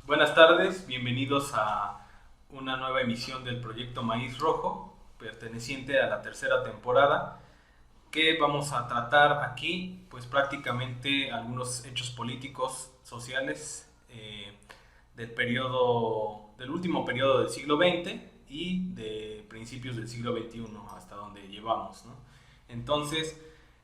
Buenas tardes, bienvenidos a una nueva emisión del proyecto Maíz Rojo, perteneciente a la tercera temporada, que vamos a tratar aquí, pues prácticamente algunos hechos políticos, sociales del último periodo del siglo XX y de principios del siglo XXI, hasta donde llevamos, ¿no? Entonces,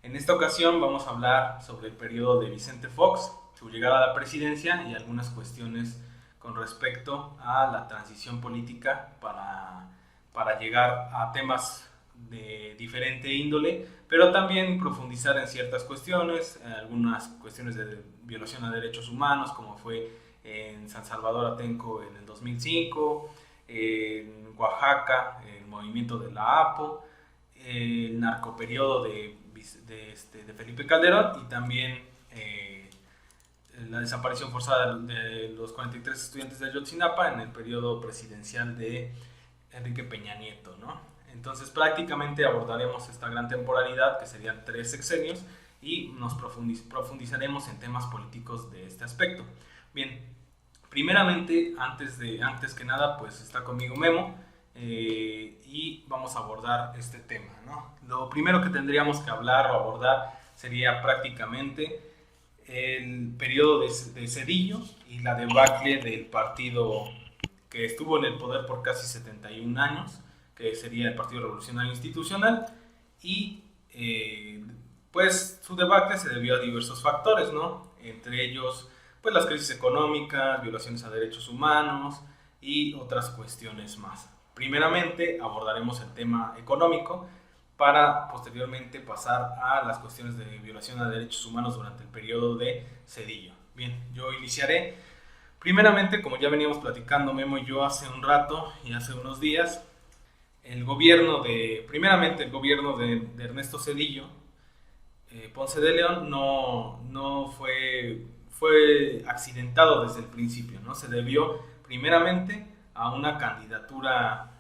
en esta ocasión vamos a hablar sobre el periodo de Vicente Fox, su llegada a la presidencia y algunas cuestiones con respecto a la transición política para llegar a temas de diferente índole, pero también profundizar en ciertas cuestiones, algunas cuestiones de violación a derechos humanos, como fue en San Salvador Atenco en el 2005, en Oaxaca, el movimiento de la APO, el narcoperiodo de Felipe Calderón y también la desaparición forzada de los 43 estudiantes de Ayotzinapa en el periodo presidencial de Enrique Peña Nieto, ¿no? Entonces prácticamente abordaremos esta gran temporalidad, que serían 3 sexenios, y nos profundizaremos en temas políticos de este aspecto. Bien, primeramente, antes que nada, pues está conmigo Memo, y vamos a abordar este tema, ¿no? Lo primero que tendríamos que hablar o abordar sería prácticamente el periodo de Zedillo y la debacle del partido que estuvo en el poder por casi 71 años, que sería el Partido Revolucionario Institucional, y pues su debacle se debió a diversos factores, ¿no? Entre ellos, pues las crisis económicas, violaciones a derechos humanos y otras cuestiones más. Primeramente abordaremos el tema económico, para posteriormente pasar a las cuestiones de violación a derechos humanos durante el periodo de Zedillo. Bien, yo iniciaré. Primeramente, como ya veníamos platicando Memo y yo hace un rato y hace unos días, primeramente el gobierno de Ernesto Zedillo, Ponce de León, no fue accidentado desde el principio, ¿no? Se debió primeramente a una candidatura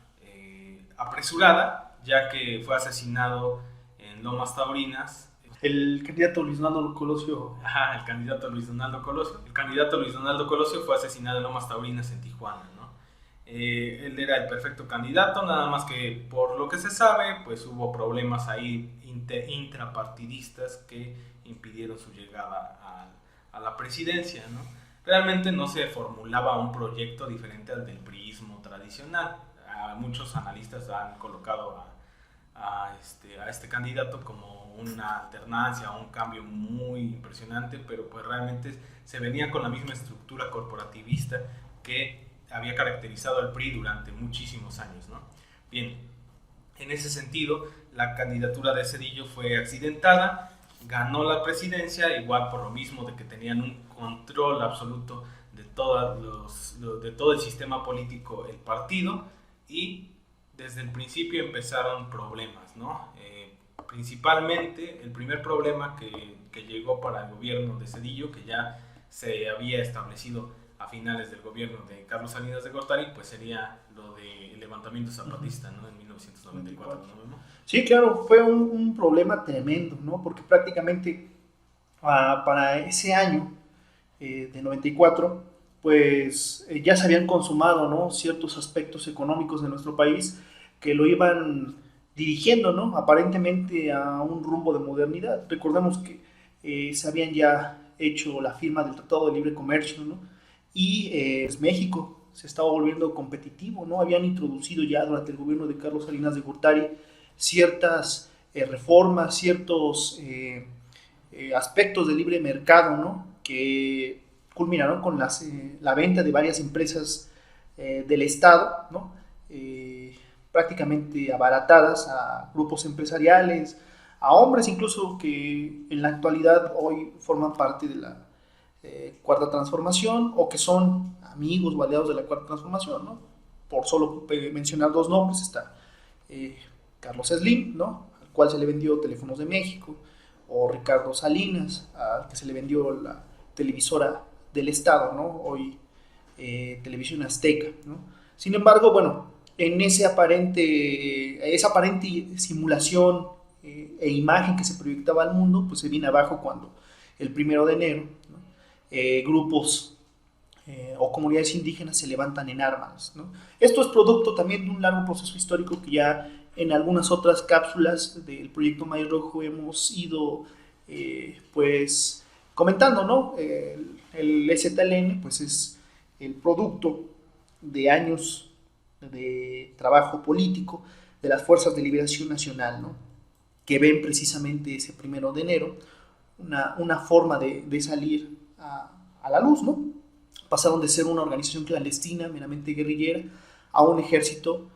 apresurada, ya que fue asesinado en Lomas Taurinas. El candidato Luis Donaldo Colosio. Ajá, el candidato Luis Donaldo Colosio. El candidato Luis Donaldo Colosio fue asesinado en Lomas Taurinas, en Tijuana, ¿no? Él era el perfecto candidato, nada más que por lo que se sabe, pues hubo problemas ahí intrapartidistas que impidieron su llegada a la presidencia, ¿no? Realmente no se formulaba un proyecto diferente al del priismo tradicional. Muchos analistas han colocado a este candidato como una alternancia, un cambio muy impresionante, pero pues realmente se venía con la misma estructura corporativista que había caracterizado al PRI durante muchísimos años, ¿no? Bien, en ese sentido, la candidatura de Zedillo fue accidentada, ganó la presidencia, igual por lo mismo de que tenían un control absoluto de todo el sistema político, el partido, y desde el principio empezaron problemas, ¿no? Principalmente el primer problema que llegó para el gobierno de Zedillo, que ya se había establecido a finales del gobierno de Carlos Salinas de Gortari, pues sería lo del levantamiento zapatista, ¿no? En 1994, ¿no? Sí, claro, fue un problema tremendo, ¿no? Porque prácticamente para ese año de 94, pues ya se habían consumado, ¿no?, ciertos aspectos económicos de nuestro país que lo iban dirigiendo, ¿no?, aparentemente a un rumbo de modernidad. Recordemos que se habían ya hecho la firma del Tratado de Libre Comercio, ¿no? Y México se estaba volviendo competitivo, ¿no? Habían introducido ya durante el gobierno de Carlos Salinas de Gortari ciertas reformas, ciertos aspectos de libre mercado, ¿no?, que culminaron con la venta de varias empresas del Estado, ¿no?, prácticamente abaratadas a grupos empresariales, a hombres incluso que en la actualidad hoy forman parte de la Cuarta Transformación o que son amigos o aliados de la Cuarta Transformación, ¿no? Por solo mencionar dos nombres está Carlos Slim, ¿no?, al cual se le vendió Teléfonos de México, o Ricardo Salinas, al que se le vendió la televisora del Estado, ¿no?, hoy Televisión Azteca, ¿no? Sin embargo, bueno, en esa aparente simulación e imagen que se proyectaba al mundo, pues se viene abajo cuando el 1 de enero, ¿no?, grupos o comunidades indígenas se levantan en armas, ¿no? Esto es producto también de un largo proceso histórico que ya en algunas otras cápsulas del proyecto Maíz Rojo hemos ido pues comentando, ¿no? El EZLN pues es el producto de años de trabajo político de las Fuerzas de Liberación Nacional, ¿no? Que ven precisamente ese 1 de enero una forma de salir a la luz, ¿no? Pasaron de ser una organización clandestina, meramente guerrillera, a un ejército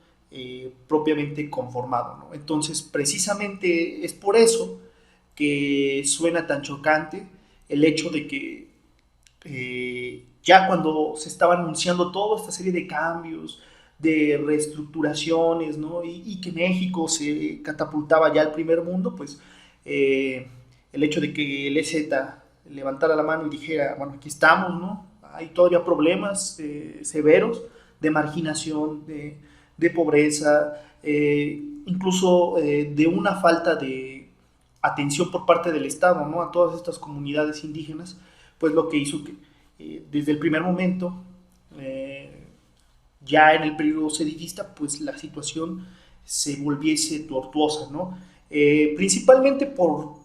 propiamente conformado, ¿no? Entonces, precisamente es por eso que suena tan chocante el hecho de que ya cuando se estaba anunciando toda esta serie de cambios, de reestructuraciones, ¿no? Y que México se catapultaba ya al primer mundo, pues el hecho de que el EZ levantara la mano y dijera, bueno, aquí estamos, ¿no? Hay todavía problemas severos de marginación, de pobreza, incluso de una falta de atención por parte del Estado, ¿no? A todas estas comunidades indígenas, pues lo que hizo que desde el primer momento, ya en el periodo sedicista, pues la situación se volviese tortuosa, ¿no? Principalmente por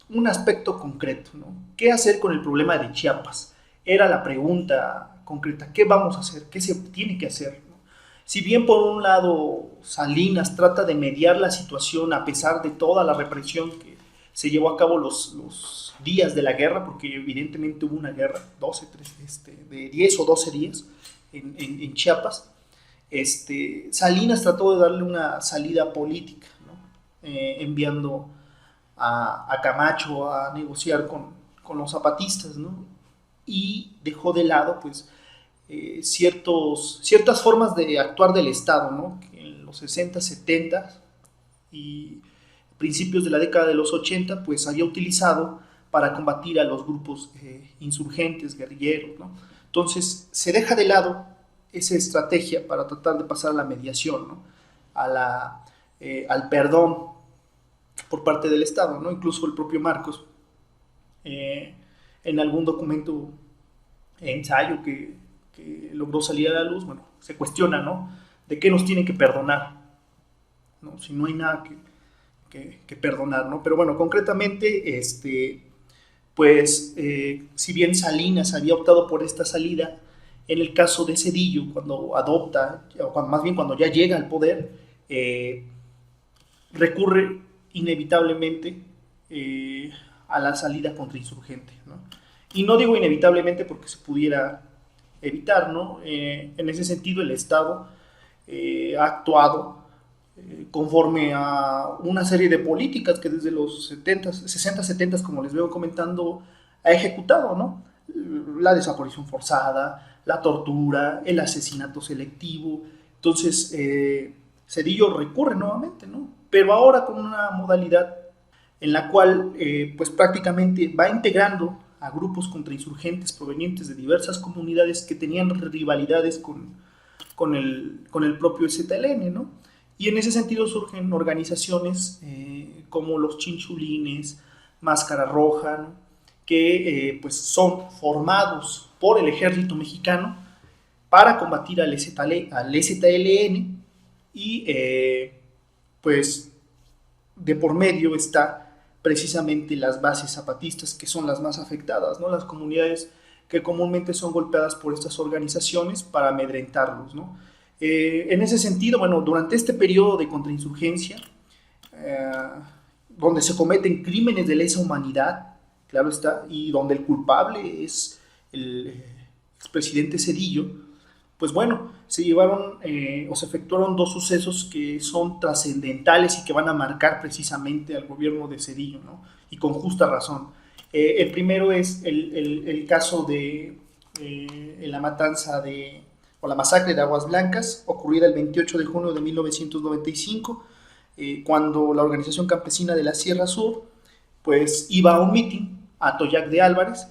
un aspecto concreto, ¿no? ¿Qué hacer con el problema de Chiapas? Era la pregunta concreta, ¿qué vamos a hacer? ¿Qué se tiene que hacer? ¿No? Si bien por un lado Salinas trata de mediar la situación a pesar de toda la represión que se llevó a cabo los días de la guerra, porque evidentemente hubo una guerra, de 10 o 12 días en Chiapas, Salinas trató de darle una salida política, ¿no? Enviando a Camacho a negociar con los zapatistas, ¿no? Y dejó de lado pues ciertas formas de actuar del Estado, ¿no? Que en los 60, 70 y principios de la década de los 80 pues había utilizado para combatir a los grupos insurgentes, guerrilleros, ¿no? Entonces se deja de lado esa estrategia para tratar de pasar a la mediación, ¿no? Al perdón por parte del Estado, ¿no? Incluso el propio Marcos, en algún documento, ensayo que logró salir a la luz, bueno, se cuestiona, ¿no? ¿De qué nos tienen que perdonar? ¿No? Si no hay nada que perdonar, ¿no? Pero bueno, concretamente, pues, si bien Salinas había optado por esta salida, en el caso de Zedillo, cuando adopta, o más bien cuando ya llega al poder, recurre inevitablemente a la salida contrainsurgente, ¿no? Y no digo inevitablemente porque se pudiera evitar, ¿no? En ese sentido, el Estado ha actuado conforme a una serie de políticas que desde los 60, 70, como les veo comentando, ha ejecutado, ¿no? La desaparición forzada, la tortura, el asesinato selectivo. Entonces, Zedillo recurre nuevamente, ¿no? Pero ahora con una modalidad en la cual pues prácticamente va integrando a grupos contrainsurgentes provenientes de diversas comunidades que tenían rivalidades con el propio ZLN, ¿no? Y en ese sentido surgen organizaciones como los Chinchulines, Máscara Roja, ¿no? Que pues son formados por el ejército mexicano para combatir al EZLN y pues de por medio está precisamente las bases zapatistas, que son las más afectadas, ¿no? Las comunidades que comúnmente son golpeadas por estas organizaciones para amedrentarlos, ¿no? En ese sentido, bueno, durante este periodo de contrainsurgencia, donde se cometen crímenes de lesa humanidad, claro está, y donde el culpable es el expresidente Zedillo, pues bueno, se llevaron o se efectuaron dos sucesos que son trascendentales y que van a marcar precisamente al gobierno de Zedillo, ¿no? Y con justa razón. El primero es el caso de la matanza o la masacre de Aguas Blancas, ocurrida el 28 de junio de 1995, cuando la organización campesina de la Sierra Sur pues iba a un mitin a Toyac de Álvarez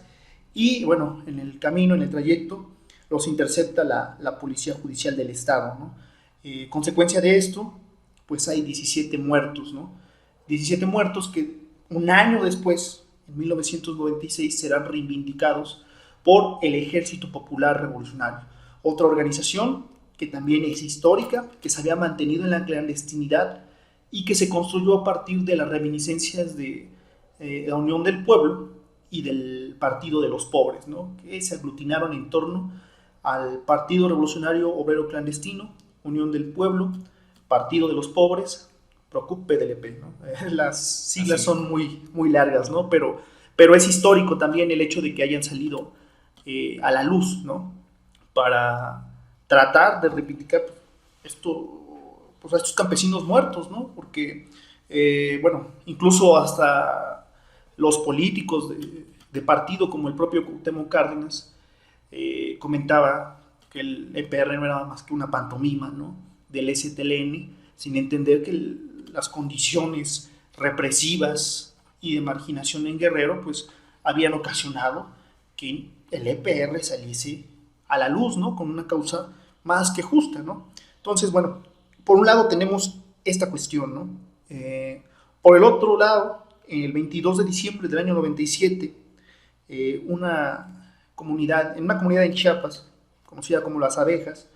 y bueno, en el camino, en el trayecto, los intercepta la Policía Judicial del Estado, ¿no? Consecuencia de esto, pues hay 17 muertos, ¿no? 17 muertos que un año después, en 1996, serán reivindicados por el Ejército Popular Revolucionario, otra organización que también es histórica, que se había mantenido en la clandestinidad y que se construyó a partir de las reminiscencias de la Unión del Pueblo y del Partido de los Pobres, ¿no? Que se aglutinaron en torno al Partido Revolucionario Obrero Clandestino, Unión del Pueblo, Partido de los Pobres, Procup PDLP, ¿no? Las siglas son muy largas, ¿no? Pero es histórico también el hecho de que hayan salido a la luz, ¿no? Para tratar de reivindicar esto, pues a estos campesinos muertos, ¿no? Porque, bueno, incluso hasta los políticos de partido, como el propio Cuauhtémoc Cárdenas, comentaba que el EPR no era más que una pantomima, ¿no? Del STLN, sin entender que las condiciones represivas y de marginación en Guerrero, pues habían ocasionado que el EPR saliese a la luz, ¿no? Con una causa más que justa, ¿no? Entonces, bueno, por un lado tenemos esta cuestión, ¿no? Por el otro lado, el 22 de diciembre del año 97, en una comunidad en Chiapas, conocida como Las Abejas,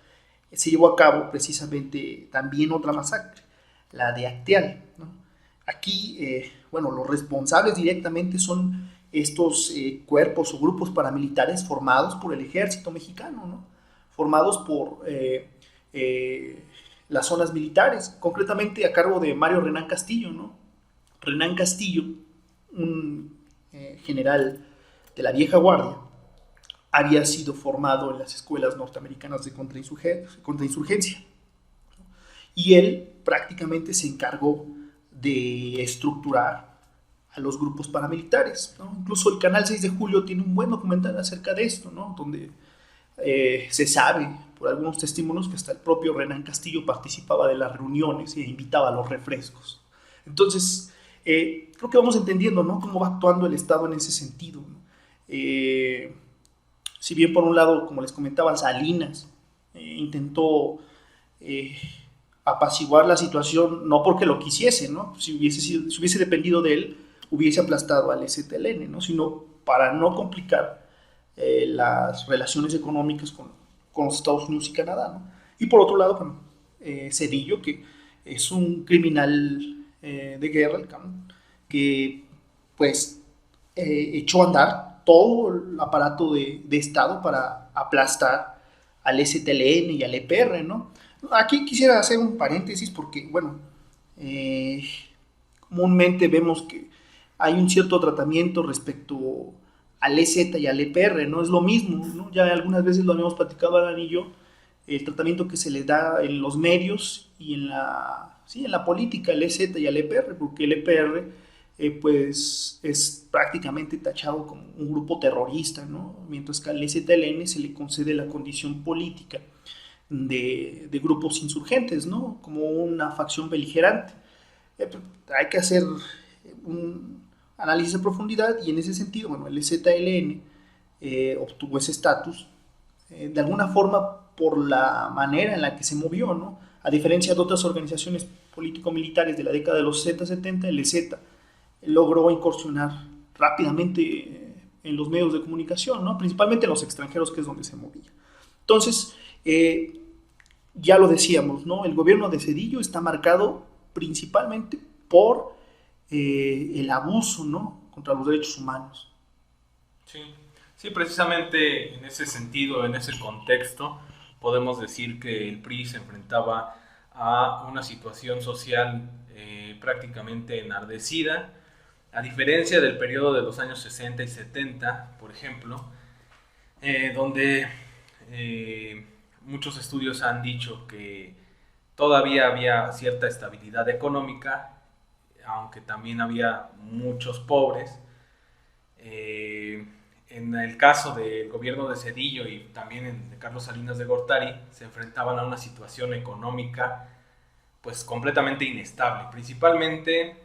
se llevó a cabo precisamente también otra masacre, la de Acteal, ¿no? Aquí, bueno, los responsables directamente son estos cuerpos o grupos paramilitares formados por el ejército mexicano, ¿no? Formados por las zonas militares, concretamente a cargo de Mario Renán Castillo, ¿no? Renán Castillo, un general de la vieja guardia, había sido formado en las escuelas norteamericanas de contrainsurgencia. Y él prácticamente se encargó de estructurar a los grupos paramilitares, ¿no? Incluso el canal 6 de Julio tiene un buen documental acerca de esto, ¿no? Donde se sabe por algunos testimonios que hasta el propio Renán Castillo participaba de las reuniones e invitaba a los refrescos. Entonces, creo que vamos entendiendo, ¿no? Cómo va actuando el Estado en ese sentido, ¿no? Si bien por un lado, como les comentaba, Salinas intentó apaciguar la situación, no porque lo quisiese, ¿no? Si hubiese dependido de él, hubiese aplastado al STLN, ¿no? Sino para no complicar las relaciones económicas con los Estados Unidos y Canadá, ¿no? Y por otro lado, bueno, Zedillo, que es un criminal de guerra, que pues echó a andar todo el aparato de Estado para aplastar al STLN y al EPR, ¿no? Aquí quisiera hacer un paréntesis porque, bueno, comúnmente vemos que hay un cierto tratamiento respecto al EZ y al EPR, no es lo mismo, ¿no? Ya algunas veces lo habíamos platicado Alan y yo, el tratamiento que se le da en los medios y en la política al EZ y al EPR, porque el EPR pues es prácticamente tachado como un grupo terrorista, ¿no? Mientras que al STLN se le concede la condición política de grupos insurgentes, ¿no? Como una facción beligerante. Hay que hacer un análisis de profundidad y en ese sentido, bueno, el ZLN obtuvo ese estatus de alguna forma por la manera en la que se movió, ¿no? A diferencia de otras organizaciones político-militares de la década de los 70, el EZ logró incursionar rápidamente en los medios de comunicación, ¿no? Principalmente en los extranjeros, que es donde se movía. Entonces, ya lo decíamos, ¿no? El gobierno de Zedillo está marcado principalmente por el abuso, ¿no? Contra los derechos humanos. Sí, precisamente en ese sentido, en ese contexto, podemos decir que el PRI se enfrentaba a una situación social prácticamente enardecida, a diferencia del periodo de los años 60 y 70, por ejemplo, donde muchos estudios han dicho que todavía había cierta estabilidad económica, aunque también había muchos pobres. En el caso del gobierno de Zedillo y también de Carlos Salinas de Gortari, se enfrentaban a una situación económica pues completamente inestable, principalmente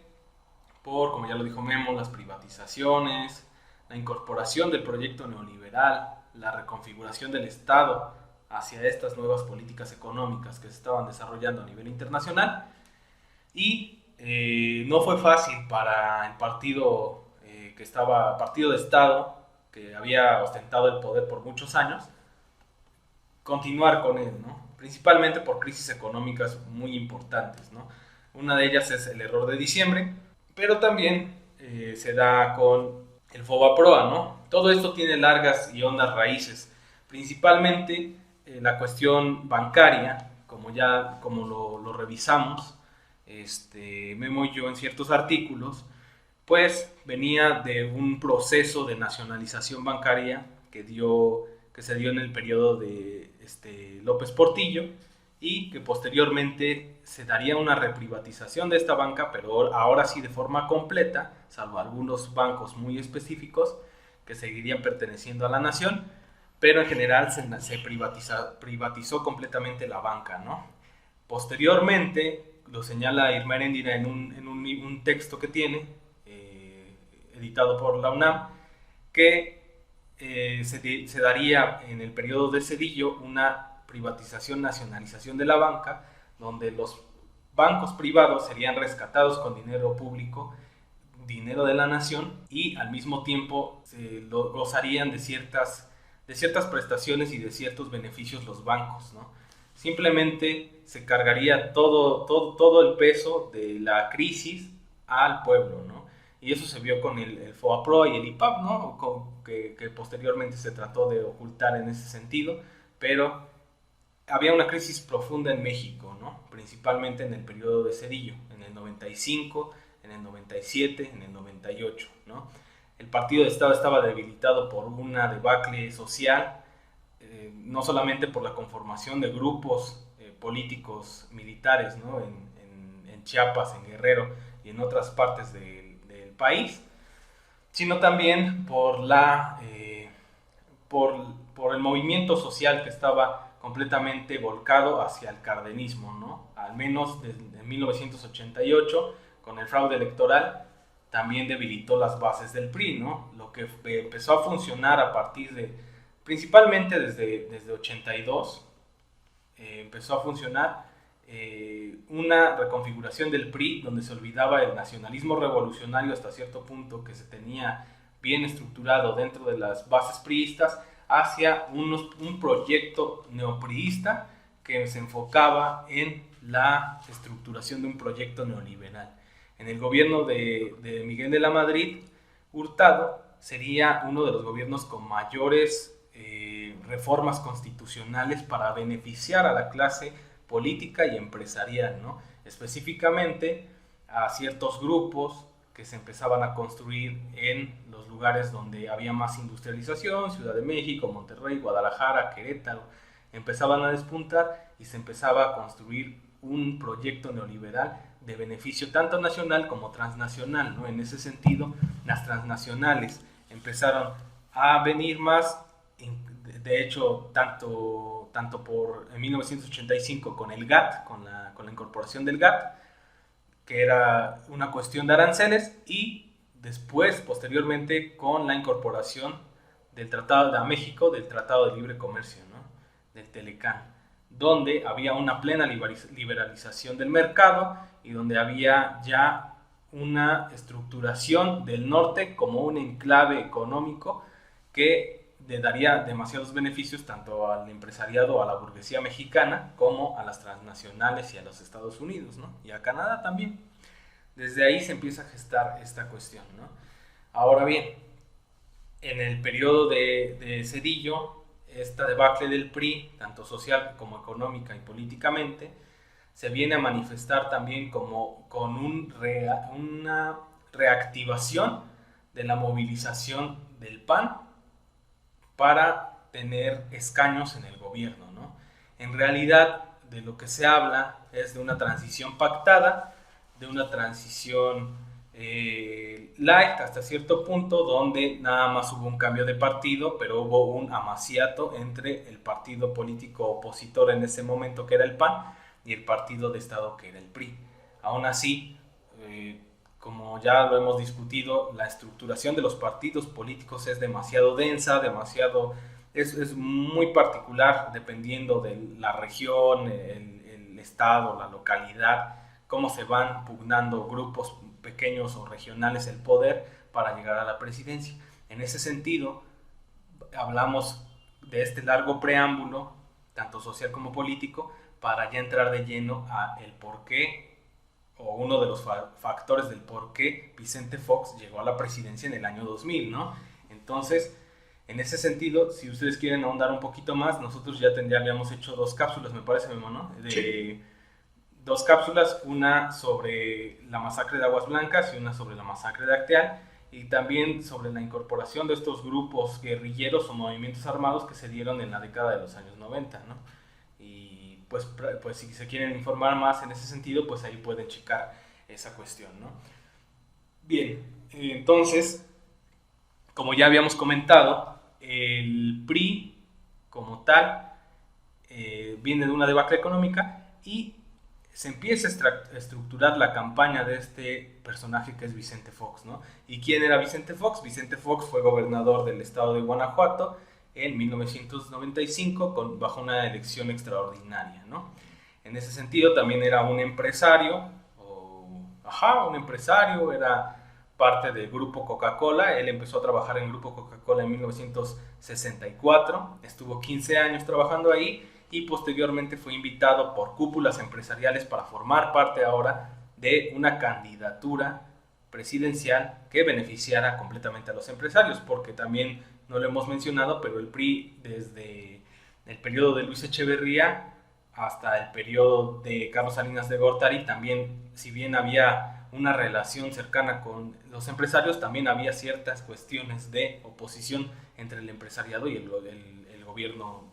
por, como ya lo dijo Memo, las privatizaciones, la incorporación del proyecto neoliberal, la reconfiguración del Estado hacia estas nuevas políticas económicas que se estaban desarrollando a nivel internacional. Y no fue fácil para el partido partido de Estado, que había ostentado el poder por muchos años, continuar con él, ¿no? Principalmente por crisis económicas muy importantes, ¿no? Una de ellas es el error de diciembre, pero también se da con el FOBAPROA, ¿no? Todo esto tiene largas y hondas raíces, principalmente la cuestión bancaria, como lo revisamos, Memo y yo en ciertos artículos, pues venía de un proceso de nacionalización bancaria que se dio en el periodo de López Portillo y que posteriormente se daría una reprivatización de esta banca, pero ahora sí de forma completa, salvo algunos bancos muy específicos que seguirían perteneciendo a la nación, pero en general se privatizó completamente la banca, ¿no? Posteriormente, lo señala Irma Heréndira en un texto que tiene, editado por la UNAM, que se daría en el periodo de Zedillo una privatización, nacionalización de la banca, donde los bancos privados serían rescatados con dinero público, dinero de la nación, y al mismo tiempo gozarían de ciertas prestaciones y de ciertos beneficios los bancos, ¿no? Simplemente se cargaría todo el peso de la crisis al pueblo, ¿no? Y eso se vio con el FOBAPROA y el IPAP, ¿no? Que posteriormente se trató de ocultar en ese sentido, pero había una crisis profunda en México, ¿no? Principalmente en el periodo de Zedillo, en el 95, en el 97, en el 98, ¿no? El partido de Estado estaba debilitado por una debacle social, no solamente por la conformación de grupos políticos militares, ¿no? En Chiapas, en Guerrero y en otras partes del país, sino también por el movimiento social que estaba completamente volcado hacia el cardenismo, ¿no? Al menos desde 1988, con el fraude electoral, también debilitó las bases del PRI, ¿no? Lo que empezó a funcionar a partir principalmente desde 82, empezó a funcionar una reconfiguración del PRI donde se olvidaba el nacionalismo revolucionario hasta cierto punto que se tenía bien estructurado dentro de las bases priistas, hacia un proyecto neopriista que se enfocaba en la estructuración de un proyecto neoliberal. En el gobierno de Miguel de la Madrid, Hurtado sería uno de los gobiernos con mayores reformas constitucionales para beneficiar a la clase política y empresarial, ¿no? Específicamente a ciertos grupos que se empezaban a construir en los lugares donde había más industrialización, Ciudad de México, Monterrey, Guadalajara, Querétaro, empezaban a despuntar y se empezaba a construir un proyecto neoliberal de beneficio tanto nacional como transnacional, ¿no? En ese sentido, las transnacionales empezaron a venir más, de hecho, tanto en 1985 con el GATT, con la incorporación del GATT, que era una cuestión de aranceles, y después, posteriormente, con la incorporación del Tratado de México, del Tratado de Libre Comercio, ¿no? Del Telecán, donde había una plena liberalización del mercado y donde había ya una estructuración del norte como un enclave económico que le daría demasiados beneficios tanto al empresariado, a la burguesía mexicana, como a las transnacionales y a los Estados Unidos, ¿no? Y a Canadá también. Desde ahí se empieza a gestar esta cuestión, ¿no? Ahora bien, en el periodo de Zedillo, esta debacle del PRI, tanto social como económica y políticamente, se viene a manifestar también como con una reactivación de la movilización del PAN para tener escaños en el gobierno, ¿no? En realidad, de lo que se habla es de una transición pactada, de una transición light hasta cierto punto, donde nada más hubo un cambio de partido, pero hubo un amaciato entre el partido político opositor en ese momento, que era el PAN, y el partido de Estado, que era el PRI. Aún así, como ya lo hemos discutido, la estructuración de los partidos políticos es demasiado densa, es muy particular dependiendo de la región, el estado, la localidad, cómo se van pugnando grupos pequeños o regionales el poder para llegar a la presidencia. En ese sentido, hablamos de este largo preámbulo, tanto social como político, para ya entrar de lleno a el por qué, o uno de los factores del por qué Vicente Fox llegó a la presidencia en el año 2000, ¿no? Entonces, en ese sentido, si ustedes quieren ahondar un poquito más, nosotros ya habíamos hecho 2 cápsulas, me parece, Memo, ¿no? Sí. 2 cápsulas, una sobre la masacre de Aguas Blancas y una sobre la masacre de Acteal, y también sobre la incorporación de estos grupos guerrilleros o movimientos armados que se dieron en la década de los años 90, ¿no? Y pues si se quieren informar más en ese sentido, pues ahí pueden checar esa cuestión, ¿no? Bien, entonces, como ya habíamos comentado, el PRI como tal viene de una debacle económica y se empieza a estructurar la campaña de este personaje que es Vicente Fox, ¿no? ¿Y quién era Vicente Fox? Vicente Fox fue gobernador del estado de Guanajuato en 1995 bajo una elección extraordinaria, ¿no? En ese sentido también era un empresario, era parte del Grupo Coca-Cola. Él empezó a trabajar en Grupo Coca-Cola en 1964, estuvo 15 años trabajando ahí y posteriormente fue invitado por cúpulas empresariales para formar parte ahora de una candidatura presidencial que beneficiara completamente a los empresarios, porque también no lo hemos mencionado, pero el PRI desde el periodo de Luis Echeverría hasta el periodo de Carlos Salinas de Gortari también, si bien había una relación cercana con los empresarios, también había ciertas cuestiones de oposición entre el empresariado y el gobierno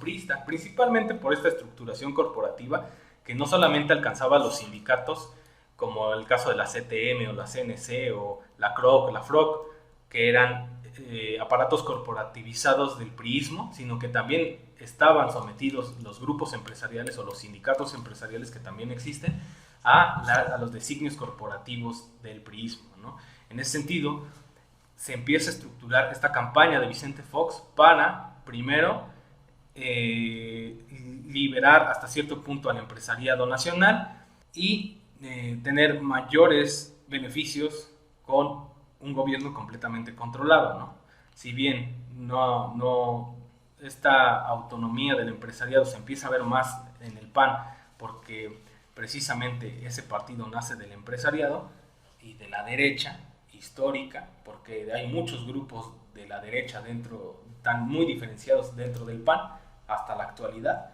priista, principalmente por esta estructuración corporativa que no solamente alcanzaba a los sindicatos, como el caso de la CTM o la CNC o la CROC, la FROC, que eran aparatos corporativizados del priismo, sino que también estaban sometidos los grupos empresariales o los sindicatos empresariales que también existen a los designios corporativos del priismo, ¿no? En ese sentido, se empieza a estructurar esta campaña de Vicente Fox para, primero, liberar hasta cierto punto al empresariado nacional y tener mayores beneficios con un gobierno completamente controlado, ¿no? Si bien esta autonomía del empresariado se empieza a ver más en el PAN, porque precisamente ese partido nace del empresariado y de la derecha histórica, porque hay muchos grupos de la derecha tan muy diferenciados dentro del PAN hasta la actualidad,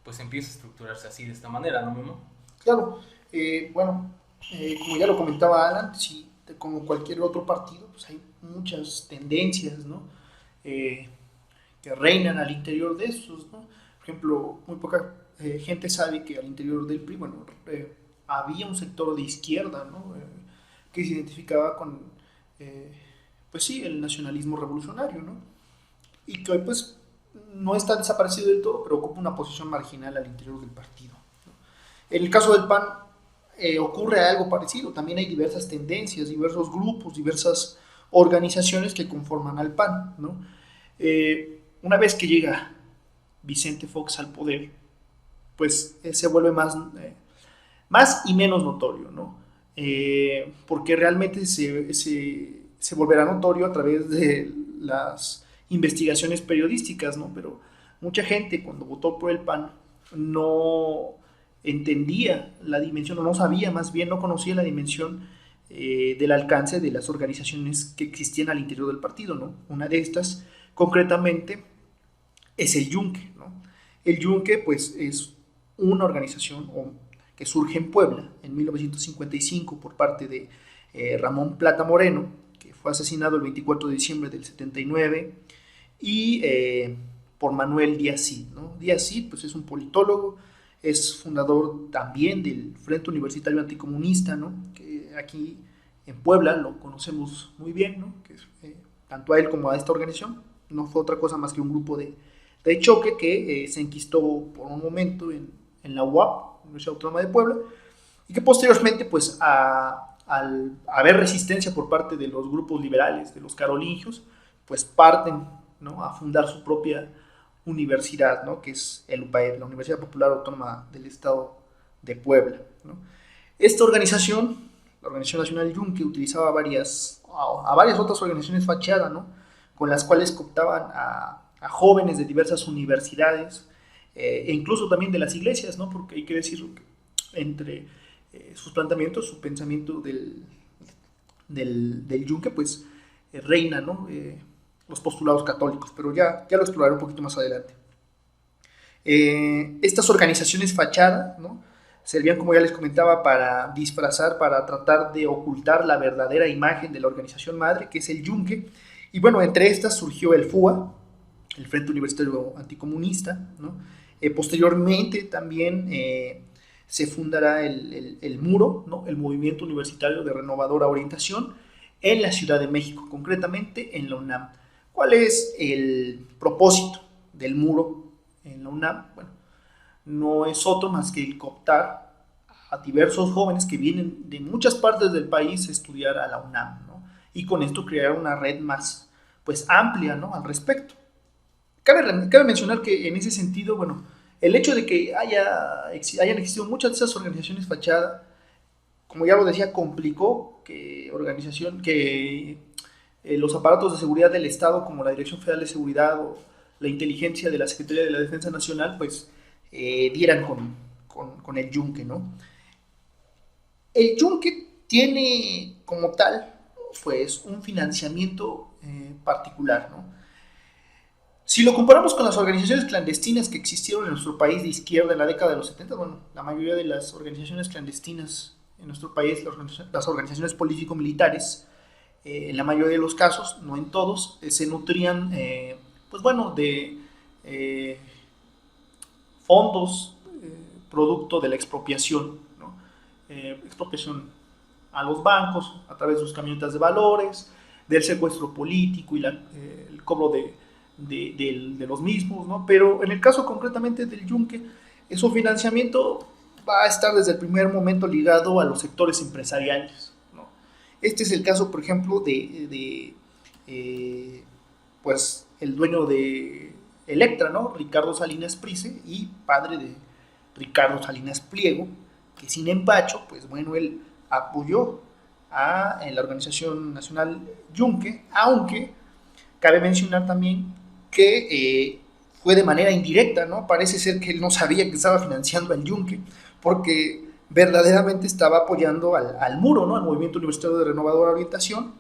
pues empieza a estructurarse así de esta manera, ¿no, Memo? Claro, como ya lo comentaba Alan, sí, como cualquier otro partido, pues hay muchas tendencias, ¿no? Que reinan al interior de estos, ¿no? Por ejemplo, muy poca gente sabe que al interior del PRI, bueno, había un sector de izquierda, ¿no? Que se identificaba con, pues sí, el nacionalismo revolucionario, ¿no? Y que hoy, pues, no está desaparecido del todo, pero ocupa una posición marginal al interior del partido, ¿no? En el caso del PAN ocurre algo parecido, también hay diversas tendencias, diversos grupos, diversas organizaciones que conforman al PAN, ¿no? Una vez que llega Vicente Fox al poder, pues se vuelve más y menos notorio, ¿no? Porque realmente se volverá notorio a través de las investigaciones periodísticas, ¿no? Pero mucha gente cuando votó por el PAN no entendía la dimensión, o no sabía, más bien no conocía la dimensión del alcance de las organizaciones que existían al interior del partido, ¿no? Una de estas, concretamente, es el Yunque, ¿no? El Yunque, pues, es una organización que surge en Puebla en 1955 por parte de Ramón Plata Moreno, que fue asesinado el 24 de diciembre del 79, y por Manuel Díaz Cid, ¿no? Díaz Cid, pues, es un politólogo, es fundador también del Frente Universitario Anticomunista, ¿no? Que aquí en Puebla lo conocemos muy bien, ¿no? Que tanto a él como a esta organización no fue otra cosa más que un grupo de choque que se enquistó por un momento en la UAP, Universidad Autónoma de Puebla, y que posteriormente, pues, al haber resistencia por parte de los grupos liberales, de los carolingios, pues parten, ¿no?, a fundar su propia universidad, ¿no?, que es el UPAEP, la Universidad Popular Autónoma del Estado de Puebla, ¿no? Esta organización, la Organización Nacional Yunque, utilizaba a varias otras organizaciones fachada, ¿no?, con las cuales cooptaban a jóvenes de diversas universidades, e incluso también de las iglesias, ¿no? Porque hay que decir que entre sus planteamientos, su pensamiento del yunque, pues reina, ¿no? Los postulados católicos, pero ya lo exploraré un poquito más adelante. Estas organizaciones fachada, ¿no? Servían, como ya les comentaba, para disfrazar, para tratar de ocultar la verdadera imagen de la organización madre, que es el yunque. Y bueno, entre estas surgió el FUA, el Frente Universitario Anticomunista, ¿no? Posteriormente también se fundará el MURO, ¿no? El Movimiento Universitario de Renovadora Orientación, en la Ciudad de México, concretamente en la UNAM. ¿Cuál es el propósito del MURO en la UNAM? Bueno, no es otro más que el cooptar a diversos jóvenes que vienen de muchas partes del país a estudiar a la UNAM, ¿no? Y con esto crear una red más, pues, amplia, ¿no? Al respecto. Cabe mencionar que en ese sentido, bueno, el hecho de que hayan existido muchas de esas organizaciones fachada, como ya lo decía, complicó que los aparatos de seguridad del Estado, como la Dirección Federal de Seguridad o la inteligencia de la Secretaría de la Defensa Nacional, pues dieran con el yunque, ¿no? El yunque tiene como tal, pues, un financiamiento particular, ¿no? Si lo comparamos con las organizaciones clandestinas que existieron en nuestro país de izquierda en la década de los 70, bueno, la mayoría de las organizaciones clandestinas en nuestro país, las organizaciones político-militares, en la mayoría de los casos, no en todos, se nutrían, pues bueno, de fondos producto de la expropiación, ¿no? Expropiación a los bancos a través de sus camionetas de valores, del secuestro político y el cobro de los mismos, ¿no? Pero en el caso concretamente del yunque, su financiamiento va a estar desde el primer momento ligado a los sectores empresariales, ¿no? Este es el caso, por ejemplo, pues el dueño de Electra, ¿no? Ricardo Salinas Price, y padre de Ricardo Salinas Pliego, que sin empacho, pues bueno, él apoyó en la Organización Nacional Yunque, aunque cabe mencionar también que fue de manera indirecta, ¿no? Parece ser que él no sabía que estaba financiando al yunque, porque verdaderamente estaba apoyando al MURO, ¿no? Al Movimiento Universitario de Renovadora Orientación,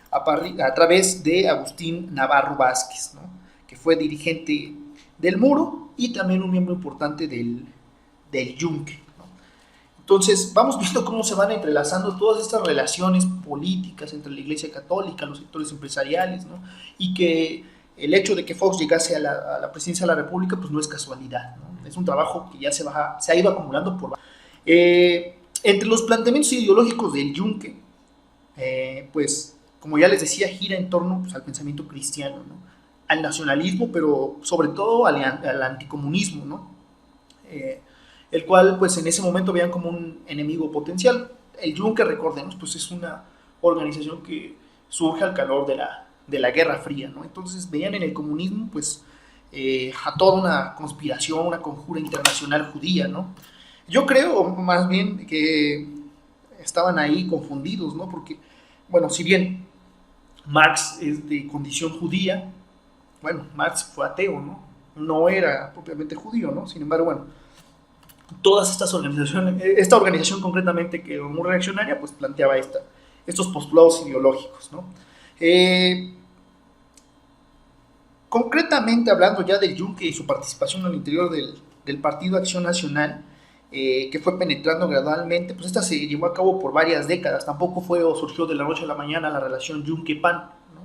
a través de Agustín Navarro Vázquez, ¿no? Que fue dirigente del MURO y también un miembro importante del yunque, ¿no? Entonces vamos viendo cómo se van entrelazando todas estas relaciones políticas entre la Iglesia Católica, los sectores empresariales, ¿no? Y que el hecho de que Fox llegase a la presidencia de la República, pues no es casualidad, ¿no? Es un trabajo que ya se ha ido acumulando por... entre los planteamientos ideológicos del yunque, pues, como ya les decía, gira en torno, pues, al pensamiento cristiano, ¿no? Al nacionalismo, pero sobre todo al anticomunismo, ¿no? El cual, pues, en ese momento veían como un enemigo potencial. El yunque, recordemos, pues es una organización que surge al calor de la Guerra Fría, ¿no? Entonces veían en el comunismo, pues, a toda una conspiración, una conjura internacional judía, ¿no? Yo creo, más bien, que estaban ahí confundidos, ¿no? Porque, bueno, si bien Marx es de condición judía, bueno, Marx fue ateo, ¿no? No era propiamente judío, ¿no? Sin embargo, bueno, todas estas organizaciones, esta organización concretamente, que era muy reaccionaria, pues planteaba estos postulados ideológicos, ¿no? Concretamente hablando ya del yunque y su participación al interior del Partido Acción Nacional, que fue penetrando gradualmente, pues esta se llevó a cabo por varias décadas, tampoco fue o surgió de la noche a la mañana la relación yunque-PAN, ¿no?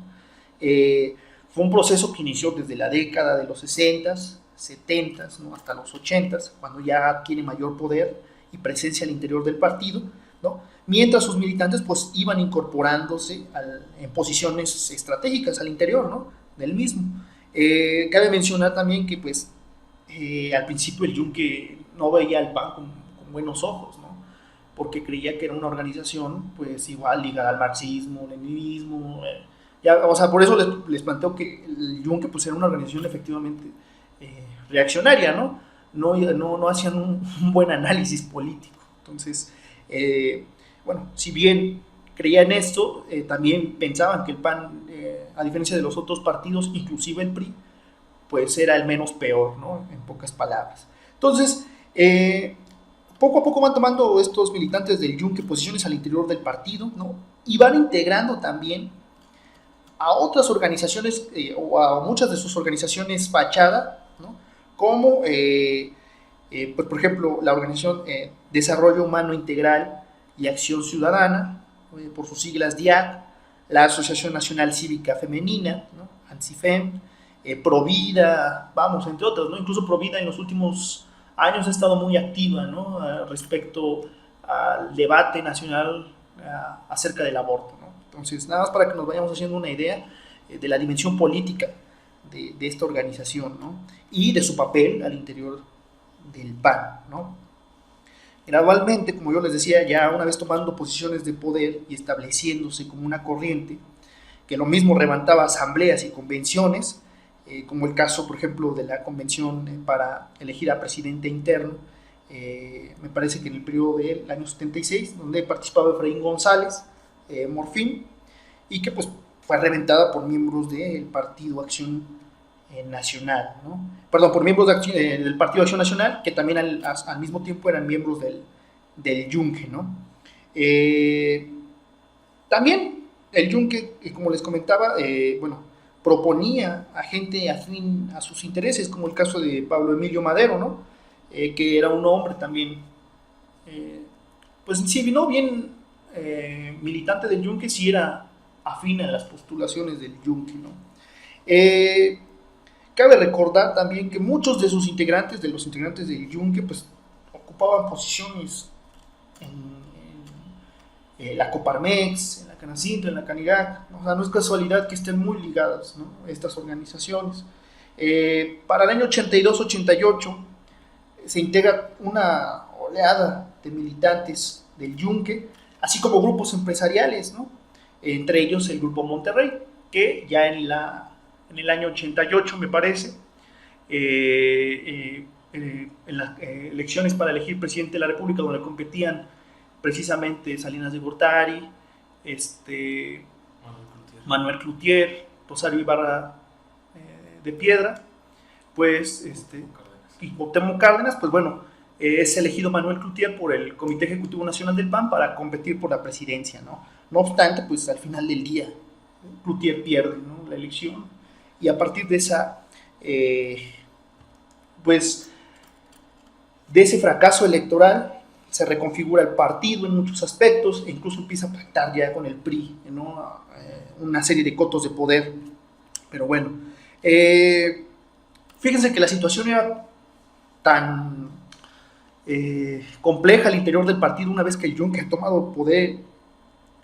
Fue un proceso que inició desde la década de los 60s, 70s, ¿no? Hasta los 80s, cuando ya tiene mayor poder y presencia al interior del partido, ¿no? Mientras sus militantes pues iban incorporándose en posiciones estratégicas al interior, ¿no? Del mismo. Cabe mencionar también que pues al principio el yunque no veía al PAN con buenos ojos, ¿no? Porque creía que era una organización pues igual ligada al marxismo, leninismo, o sea, por eso les planteo que el yunque pues era una organización efectivamente reaccionaria, ¿no? No hacían un buen análisis político. Entonces, bueno, si bien creía en esto, también pensaban que el PAN, a diferencia de los otros partidos, inclusive el PRI, pues era el menos peor, ¿no? En pocas palabras. Entonces, poco a poco van tomando estos militantes del Yunque posiciones al interior del partido, ¿no? Y van integrando también a otras organizaciones, o a muchas de sus organizaciones fachada, ¿no? Como, pues, por ejemplo, la organización Desarrollo Humano Integral y Acción Ciudadana, por sus siglas DIAC, la Asociación Nacional Cívica Femenina, ¿no? ANSIFEM, Provida, vamos, entre otras, ¿no? Incluso Provida en los últimos años ha estado muy activa, ¿no? Respecto al debate nacional acerca del aborto, ¿no? Entonces, nada más para que nos vayamos haciendo una idea de la dimensión política de esta organización, ¿no? Y de su papel al interior del PAN, ¿no? Gradualmente, como yo les decía, ya una vez tomando posiciones de poder y estableciéndose como una corriente, que lo mismo levantaba asambleas y convenciones, como el caso, por ejemplo, de la convención para elegir a presidente interno, me parece que en el periodo del año 76, donde participaba Efraín González, Morfín, y que pues fue reventada por miembros del Partido Acción Nacional, ¿no? Perdón, por miembros del Partido Acción Nacional, que también al mismo tiempo eran miembros del Yunque, ¿no? También el Yunque, como les comentaba, bueno, proponía a gente afín a sus intereses, como el caso de Pablo Emilio Madero, ¿no? Que era un hombre también, pues sí, no bien militante del Yunque, sí era afín a las postulaciones del Yunque, ¿no? Cabe recordar también que muchos de sus integrantes, de los integrantes del Yunque, pues ocupaban posiciones en la Coparmex, en la Canacintra, en la Canigac, ¿no? O sea, no es casualidad que estén muy ligadas, ¿no?, estas organizaciones. Para el año 82-88 se integra una oleada de militantes del Yunque, así como grupos empresariales, ¿no? Entre ellos el Grupo Monterrey, que ya en el año 88, me parece, en las elecciones para elegir presidente de la República, donde competían precisamente Salinas de Gortari, Manuel Cloutier, Rosario Ibarra de Piedra, pues, y Cuauhtémoc Cárdenas, pues bueno, es elegido Manuel Cloutier por el Comité Ejecutivo Nacional del PAN para competir por la presidencia, ¿no? No obstante, pues al final del día, Cloutier pierde, ¿no?, la elección, y a partir de esa, pues, de ese fracaso electoral, se reconfigura el partido en muchos aspectos e incluso empieza a pactar ya con el PRI, ¿no? Una serie de cotos de poder. Pero bueno, fíjense que la situación era tan compleja al interior del partido una vez que el Yunque ha tomado poder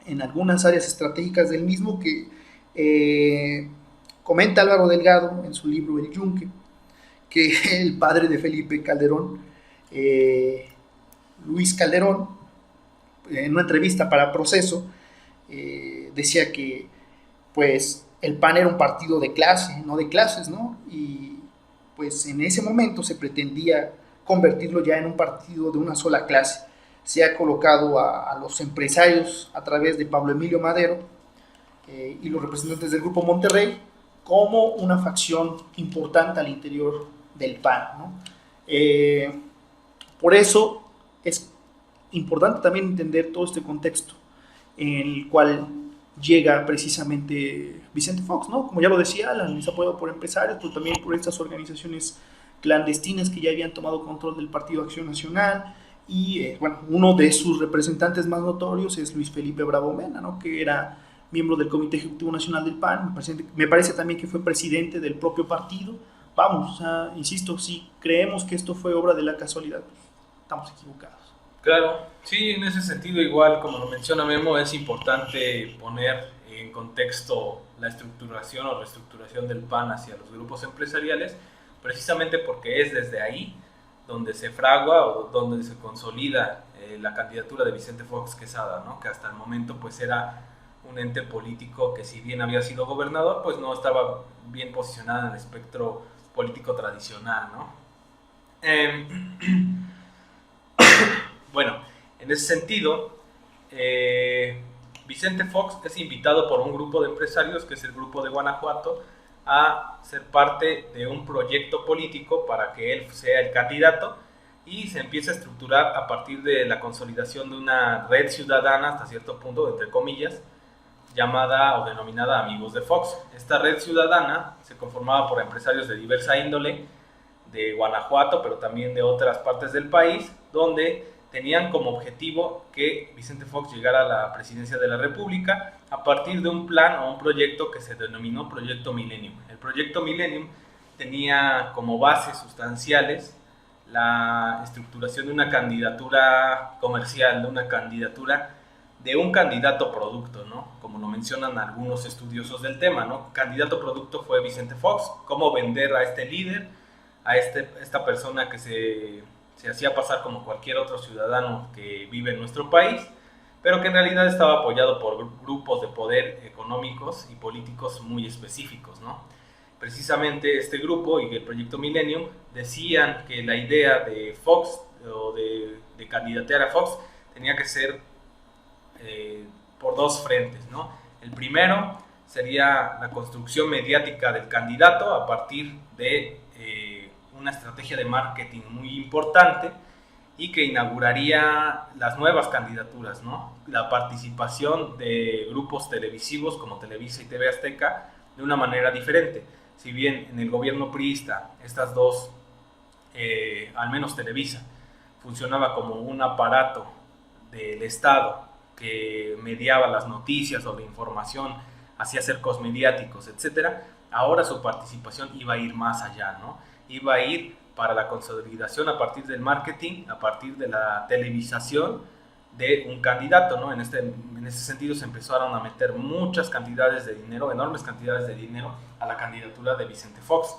en algunas áreas estratégicas del mismo, que comenta Álvaro Delgado en su libro El Yunque, que el padre de Felipe Calderón, Luis Calderón, en una entrevista para Proceso, decía que pues el PAN era un partido de clase, no de clases, ¿no? Y pues en ese momento se pretendía convertirlo ya en un partido de una sola clase. Se ha colocado a los empresarios a través de Pablo Emilio Madero y los representantes del Grupo Monterrey como una facción importante al interior del PAN, ¿no? Por eso es importante también entender todo este contexto en el cual llega precisamente Vicente Fox, ¿no? Como ya lo decía Alan, es apoyado por empresarios, pero también por estas organizaciones clandestinas que ya habían tomado control del Partido Acción Nacional. Y bueno, uno de sus representantes más notorios es Luis Felipe Bravo Mena, ¿no?, que era miembro del Comité Ejecutivo Nacional del PAN. Me parece también que fue presidente del propio partido. Vamos, insisto, si creemos que esto fue obra de la casualidad, estamos equivocados. Claro, sí, en ese sentido, igual como lo menciona Memo, es importante poner en contexto la estructuración o reestructuración del PAN hacia los grupos empresariales, precisamente porque es desde ahí donde se fragua o donde se consolida la candidatura de Vicente Fox Quesada, ¿no?, que hasta el momento pues era un ente político que, si bien había sido gobernador, pues no estaba bien posicionado en el espectro político tradicional, ¿no? Bueno, en ese sentido, Vicente Fox es invitado por un grupo de empresarios, que es el Grupo de Guanajuato, a ser parte de un proyecto político para que él sea el candidato, y se empieza a estructurar a partir de la consolidación de una red ciudadana, hasta cierto punto, entre comillas, llamada o denominada Amigos de Fox. Esta red ciudadana se conformaba por empresarios de diversa índole, de Guanajuato, pero también de otras partes del país, donde tenían como objetivo que Vicente Fox llegara a la presidencia de la República a partir de un plan o un proyecto que se denominó Proyecto Millennium. El Proyecto Millennium tenía como bases sustanciales la estructuración de una candidatura comercial, de una candidatura de un candidato producto, ¿no? Como lo mencionan algunos estudiosos del tema, ¿no? Candidato producto fue Vicente Fox, cómo vender a este líder, a esta persona que se hacía pasar como cualquier otro ciudadano que vive en nuestro país, pero que en realidad estaba apoyado por grupos de poder económicos y políticos muy específicos, ¿no? Precisamente este grupo y el Proyecto Millennium decían que la idea de Fox o de candidatear a Fox tenía que ser por dos frentes, ¿no? El primero sería la construcción mediática del candidato a partir de una estrategia de marketing muy importante y que inauguraría las nuevas candidaturas, ¿no? La participación de grupos televisivos como Televisa y TV Azteca de una manera diferente. Si bien en el gobierno priista estas dos, al menos Televisa, funcionaba como un aparato del Estado que mediaba las noticias o la información, hacía cercos mediáticos, etcétera, ahora su participación iba a ir más allá, ¿no? Iba a ir para la consolidación a partir del marketing, a partir de la televisación de un candidato, ¿no? En ese sentido se empezaron a meter muchas cantidades de dinero, enormes cantidades de dinero a la candidatura de Vicente Fox.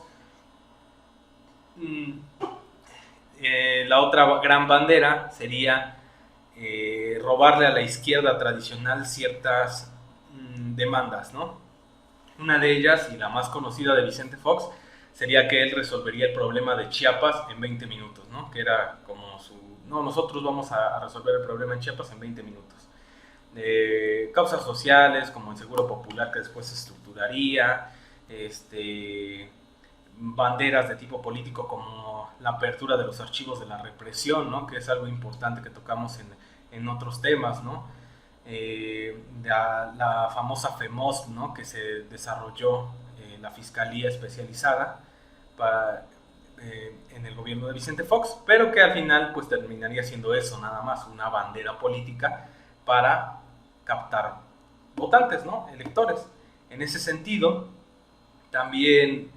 La otra gran bandera sería robarle a la izquierda tradicional ciertas demandas, ¿no? Una de ellas, y la más conocida de Vicente Fox, sería que él resolvería el problema de Chiapas en 20 minutos, ¿no? Que era como no, nosotros vamos a resolver el problema en Chiapas en 20 minutos. Causas sociales, como el Seguro Popular, que después se estructuraría, banderas de tipo político, como la apertura de los archivos de la represión, ¿no? Que es algo importante que tocamos en otros temas, ¿no? La famosa FEMOS, ¿no? Que se desarrolló la Fiscalía Especializada en el gobierno de Vicente Fox, pero que al final pues terminaría siendo eso, nada más, una bandera política para captar votantes, ¿no? Electores. En ese sentido, también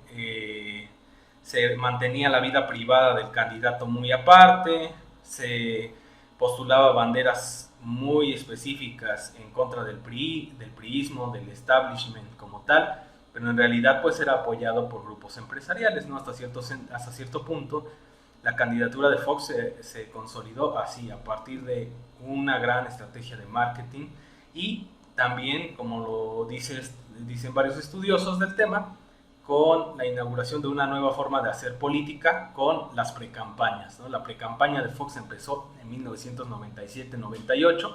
se mantenía la vida privada del candidato muy aparte, se postulaba banderas muy específicas en contra del PRI, del priismo, del establishment como tal, pero en realidad pues era apoyado por grupos empresariales, ¿no? Hasta cierto punto la candidatura de Fox se consolidó así, a partir de una gran estrategia de marketing y también, como lo dicen varios estudiosos del tema, con la inauguración de una nueva forma de hacer política con las precampañas, ¿no? La precampaña de Fox empezó en 1997-98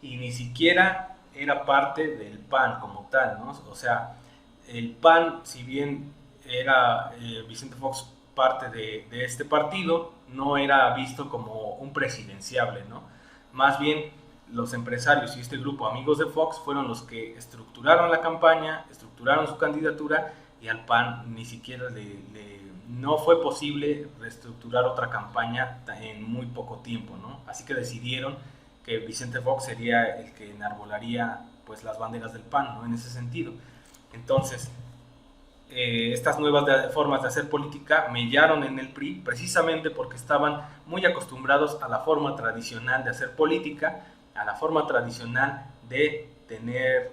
y ni siquiera era parte del PAN como tal, ¿no? O sea, el PAN, si bien era Vicente Fox parte de este partido, no era visto como un presidenciable, ¿no? Más bien los empresarios y este grupo Amigos de Fox fueron los que estructuraron la campaña, estructuraron su candidatura, y al PAN ni siquiera no fue posible reestructurar otra campaña en muy poco tiempo, ¿no? Así que decidieron que Vicente Fox sería el que enarbolaría pues las banderas del PAN, ¿no? En ese sentido. Entonces, estas nuevas formas de hacer política mellaron en el PRI precisamente porque estaban muy acostumbrados a la forma tradicional de hacer política, a la forma tradicional de tener,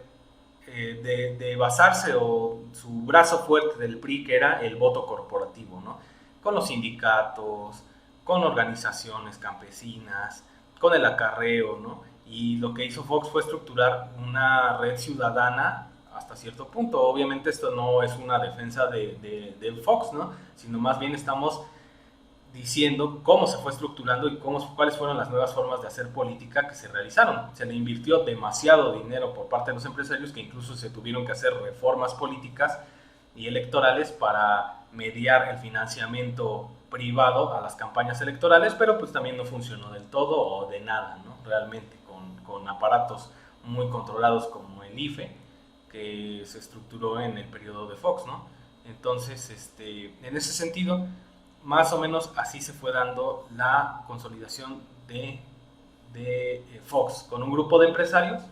de basarse, o su brazo fuerte del PRI, que era el voto corporativo, ¿no? Con los sindicatos, con organizaciones campesinas, con el acarreo, ¿no? Y lo que hizo Fox fue estructurar una red ciudadana hasta cierto punto. Obviamente esto no es una defensa de Fox, ¿no? Sino más bien estamos diciendo cómo se fue estructurando y cuáles fueron las nuevas formas de hacer política que se realizaron. Se le invirtió demasiado dinero por parte de los empresarios, que incluso se tuvieron que hacer reformas políticas y electorales para mediar el financiamiento privado a las campañas electorales, pero pues también no funcionó del todo o de nada, ¿no? Realmente, con aparatos muy controlados como el IFE, que se estructuró en el periodo de Fox, ¿no? Entonces, en ese sentido, más o menos así se fue dando la consolidación de Fox, con un grupo de empresarios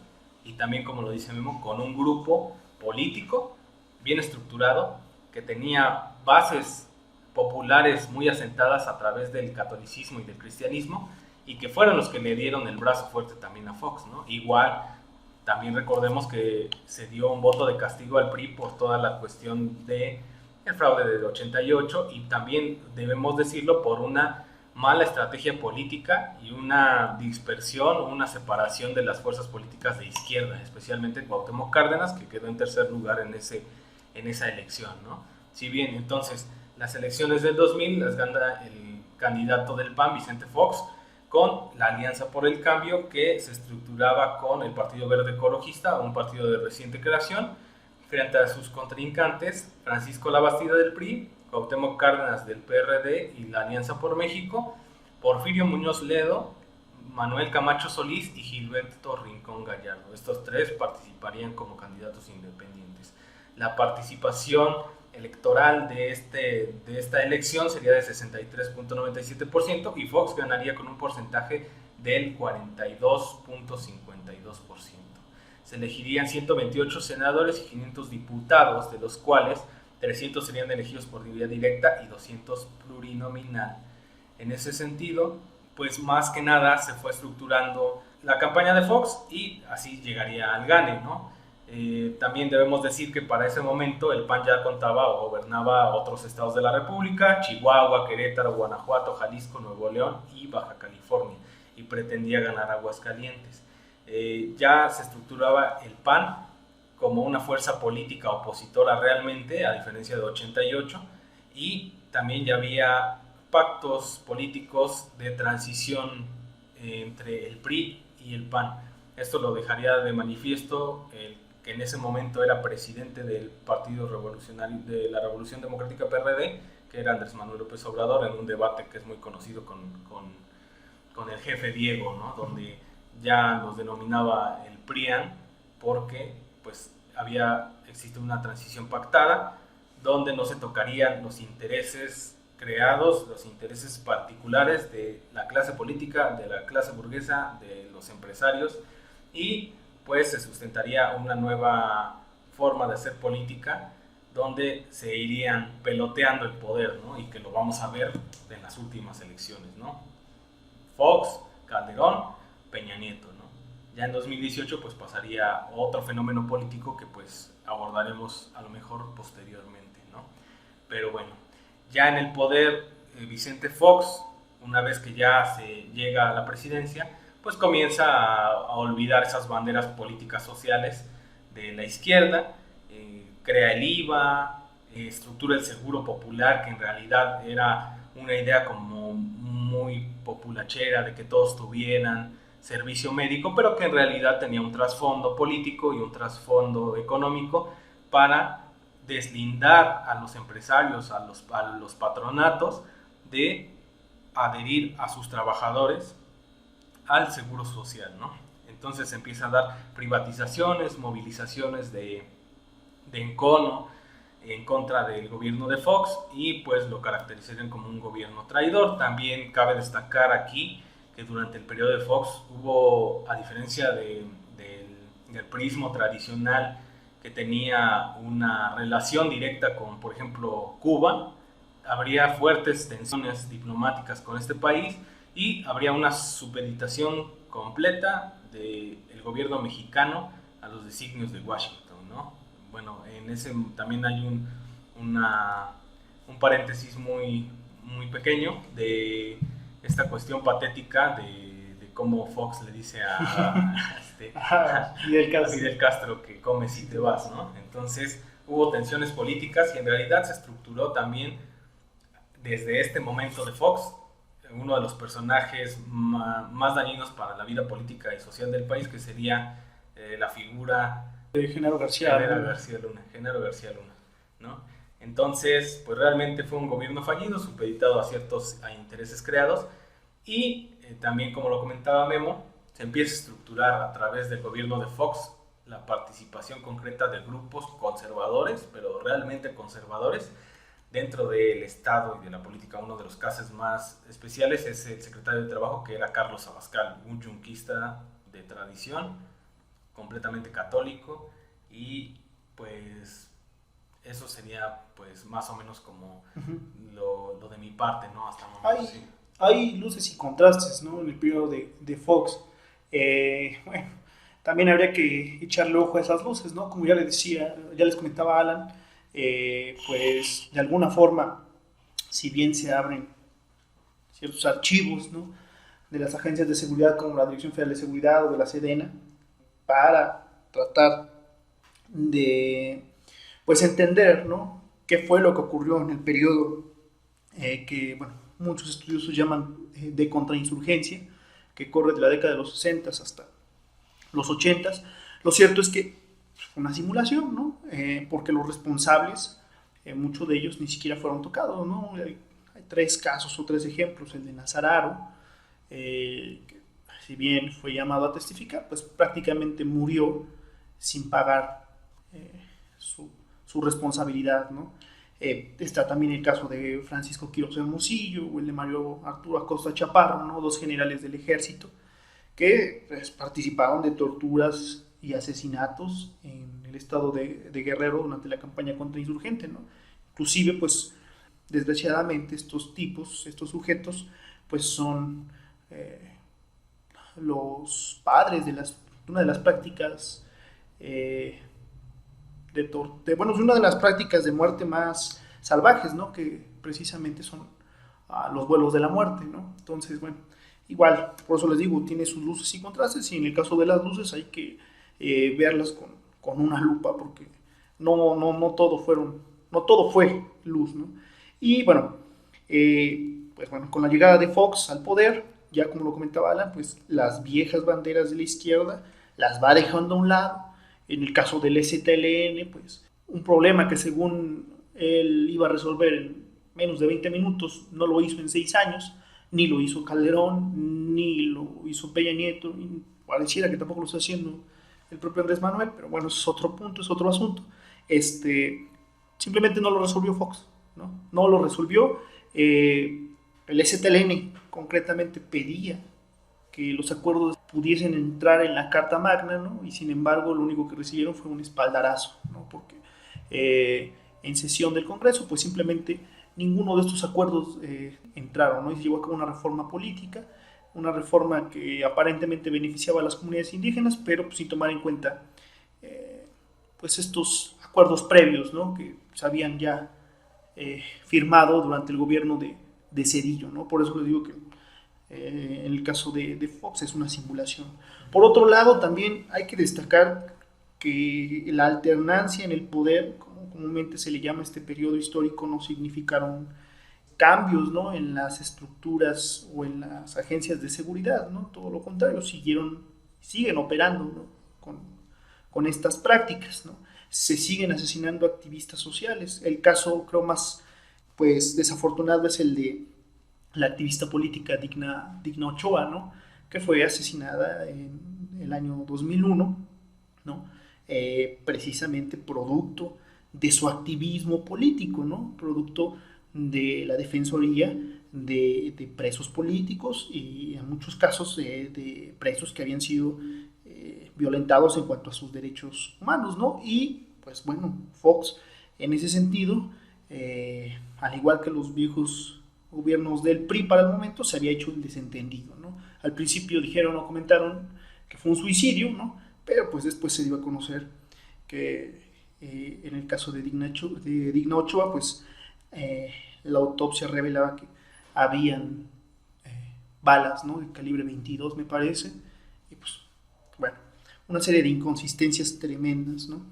y también, como lo dice Memo, con un grupo político bien estructurado que tenía bases populares muy asentadas a través del catolicismo y del cristianismo, y que fueron los que le dieron el brazo fuerte también a Fox, ¿no? Igual, también recordemos que se dio un voto de castigo al PRI por toda la cuestión de el fraude del 88, y también debemos decirlo por una mala estrategia política y una dispersión, una separación de las fuerzas políticas de izquierda, especialmente Cuauhtémoc Cárdenas, que quedó en tercer lugar en esa elección, ¿no? Si bien entonces las elecciones del 2000 las gana el candidato del PAN, Vicente Fox, con la Alianza por el Cambio, que se estructuraba con el Partido Verde Ecologista, un partido de reciente creación, frente a sus contrincantes, Francisco Labastida del PRI, Cuauhtémoc Cárdenas del PRD y la Alianza por México, Porfirio Muñoz Ledo, Manuel Camacho Solís y Gilberto Rincón Gallardo. Estos tres participarían como candidatos independientes. La participación electoral de esta elección sería de 63.97% y Fox ganaría con un porcentaje del 42.52%. Se elegirían 128 senadores y 500 diputados, de los cuales 300 serían elegidos por vía directa y 200 plurinominal. En ese sentido, pues más que nada se fue estructurando la campaña de Fox y así llegaría al gane, ¿no? También debemos decir que para ese momento el PAN ya contaba o gobernaba otros estados de la República: Chihuahua, Querétaro, Guanajuato, Jalisco, Nuevo León y Baja California, y pretendía ganar Aguascalientes. Ya se estructuraba el PAN como una fuerza política opositora realmente, a diferencia de 88, y también ya había pactos políticos de transición entre el PRI y el PAN. Esto lo dejaría de manifiesto el que en ese momento era presidente del Partido Revolucionario de la Revolución Democrática PRD, que era Andrés Manuel López Obrador, en un debate que es muy conocido con el jefe Diego, ¿no? Donde ya los denominaba el PRIAN, porque pues existe una transición pactada donde no se tocarían los intereses creados, los intereses particulares de la clase política, de la clase burguesa, de los empresarios, y pues se sustentaría una nueva forma de hacer política donde se irían peloteando el poder, ¿no? Y que lo vamos a ver en las últimas elecciones, ¿no? Fox, Calderón, Peña Nieto, ¿no? Ya en 2018 pues pasaría otro fenómeno político que pues abordaremos a lo mejor posteriormente, ¿no? Pero bueno, ya en el poder Vicente Fox, una vez que ya se llega a la presidencia, pues comienza a olvidar esas banderas políticas sociales de la izquierda, crea el IVA, estructura el seguro popular, que en realidad era una idea como muy populachera de que todos tuvieran servicio médico, pero que en realidad tenía un trasfondo político y un trasfondo económico para deslindar a los empresarios, a los patronatos, de adherir a sus trabajadores al seguro social, ¿no? Entonces empieza a dar privatizaciones, movilizaciones de encono en contra del gobierno de Fox, y pues lo caracterizarían como un gobierno traidor. También cabe destacar aquí que durante el periodo de Fox hubo, a diferencia del priismo tradicional, que tenía una relación directa con, por ejemplo, Cuba, habría fuertes tensiones diplomáticas con este país y habría una supeditación completa del gobierno mexicano a los designios de Washington, ¿no? Bueno, en ese también hay un paréntesis muy, muy pequeño de esta cuestión patética de cómo Fox le dice a Fidel Castro que comes y te vas, ¿no? Entonces hubo tensiones políticas y en realidad se estructuró también desde este momento de Fox, uno de los personajes más dañinos para la vida política y social del país, que sería la figura de Genaro García Genaro García Luna, ¿no? Entonces, pues realmente fue un gobierno fallido, supeditado a ciertos intereses creados, y también, como lo comentaba Memo, se empieza a estructurar a través del gobierno de Fox la participación concreta de grupos conservadores, pero realmente conservadores, dentro del Estado y de la política. Uno de los casos más especiales es el secretario de Trabajo, que era Carlos Abascal, un yunquista de tradición, completamente católico, y pues eso sería pues más o menos como lo de mi parte, ¿no? Hasta el momento, sí. Hay luces y contrastes, ¿no? En el periodo de Fox. Bueno, también habría que echarle ojo a esas luces, ¿no? Como ya les decía, ya les comentaba Alan, pues de alguna forma, si bien se abren ciertos archivos, ¿no?, de las agencias de seguridad como la Dirección Federal de Seguridad o de la Sedena, para tratar de, pues, entender, ¿no?, qué fue lo que ocurrió en el periodo que, bueno, muchos estudiosos llaman de contrainsurgencia, que corre de la década de los 60 hasta los 80. Lo cierto es que fue una simulación, ¿no? Porque los responsables, muchos de ellos ni siquiera fueron tocados, ¿no? Hay 3 casos o 3 ejemplos. El de Nazararo, que si bien fue llamado a testificar, pues prácticamente murió sin pagar su responsabilidad, ¿no? Está también el caso de Francisco Quiroz Hermosillo o el de Mario Arturo Acosta Chaparro, ¿no?, 2 generales del ejército que pues, participaron de torturas y asesinatos en el estado de Guerrero durante la campaña contrainsurgente, ¿no? Inclusive, pues, desgraciadamente estos sujetos, pues son los padres de una de las prácticas una de las prácticas de muerte más salvajes, ¿no?, que precisamente son los vuelos de la muerte, ¿no? Entonces, bueno, igual, por eso les digo, tiene sus luces y contrastes, y en el caso de las luces hay que verlas con una lupa, porque no todo fue luz, ¿no? Y bueno, pues bueno, con la llegada de Fox al poder, ya como lo comentaba Alan, pues las viejas banderas de la izquierda las va dejando a un lado. En el caso del STLN, pues un problema que según él iba a resolver en menos de 20 minutos, no lo hizo en 6 años, ni lo hizo Calderón, ni lo hizo Peña Nieto, y pareciera que tampoco lo está haciendo el propio Andrés Manuel, pero bueno, es otro punto, es otro asunto. Simplemente no lo resolvió Fox, no lo resolvió. El STLN concretamente pedía que los acuerdos pudiesen entrar en la Carta Magna, ¿no?, y sin embargo lo único que recibieron fue un espaldarazo, ¿no?, porque en sesión del Congreso pues simplemente ninguno de estos acuerdos entraron, ¿no?, y se llevó a cabo una reforma política, una reforma que aparentemente beneficiaba a las comunidades indígenas, pero pues, sin tomar en cuenta pues estos acuerdos previos, ¿no?, que se habían ya firmado durante el gobierno de Zedillo, ¿no? Por eso les digo que en el caso de Fox es una simulación. Por otro lado, también hay que destacar que la alternancia en el poder, como comúnmente se le llama a este periodo histórico, no significaron cambios, ¿no?, en las estructuras o en las agencias de seguridad, ¿no? Todo lo contrario, siguen operando, ¿no?, con estas prácticas, ¿no? Se siguen asesinando activistas sociales. El caso, creo, más pues desafortunado es el de la activista política Digna Ochoa, ¿no?, que fue asesinada en el año 2001, ¿no?, precisamente producto de su activismo político, ¿no?, producto de la defensoría de presos políticos y en muchos casos de presos que habían sido violentados en cuanto a sus derechos humanos, ¿no? Y pues bueno, Fox en ese sentido, al igual que los viejos gobiernos del PRI para el momento, se había hecho el desentendido, ¿no? Al principio dijeron o comentaron que fue un suicidio, ¿no?, pero pues después se dio a conocer que en el caso de Digna Ochoa, pues la autopsia revelaba que habían balas, ¿no?, de calibre 22, me parece, y pues bueno, una serie de inconsistencias tremendas, ¿no?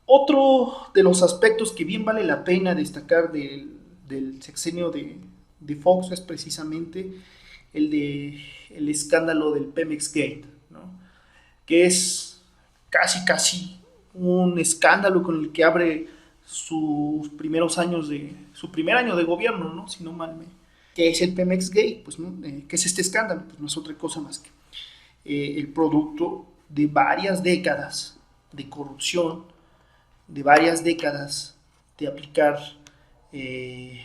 Otro de los aspectos que bien vale la pena destacar del del sexenio de Fox es precisamente el escándalo del Pemex Gate, ¿no? Que es casi un escándalo con el que abre sus primeros años su primer año de gobierno, ¿no? Si no mal me... ¿Qué es el Pemex Gate? Pues, ¿no? ¿Qué es este escándalo? Pues no es otra cosa más que el producto de varias décadas de corrupción, de varias décadas de aplicar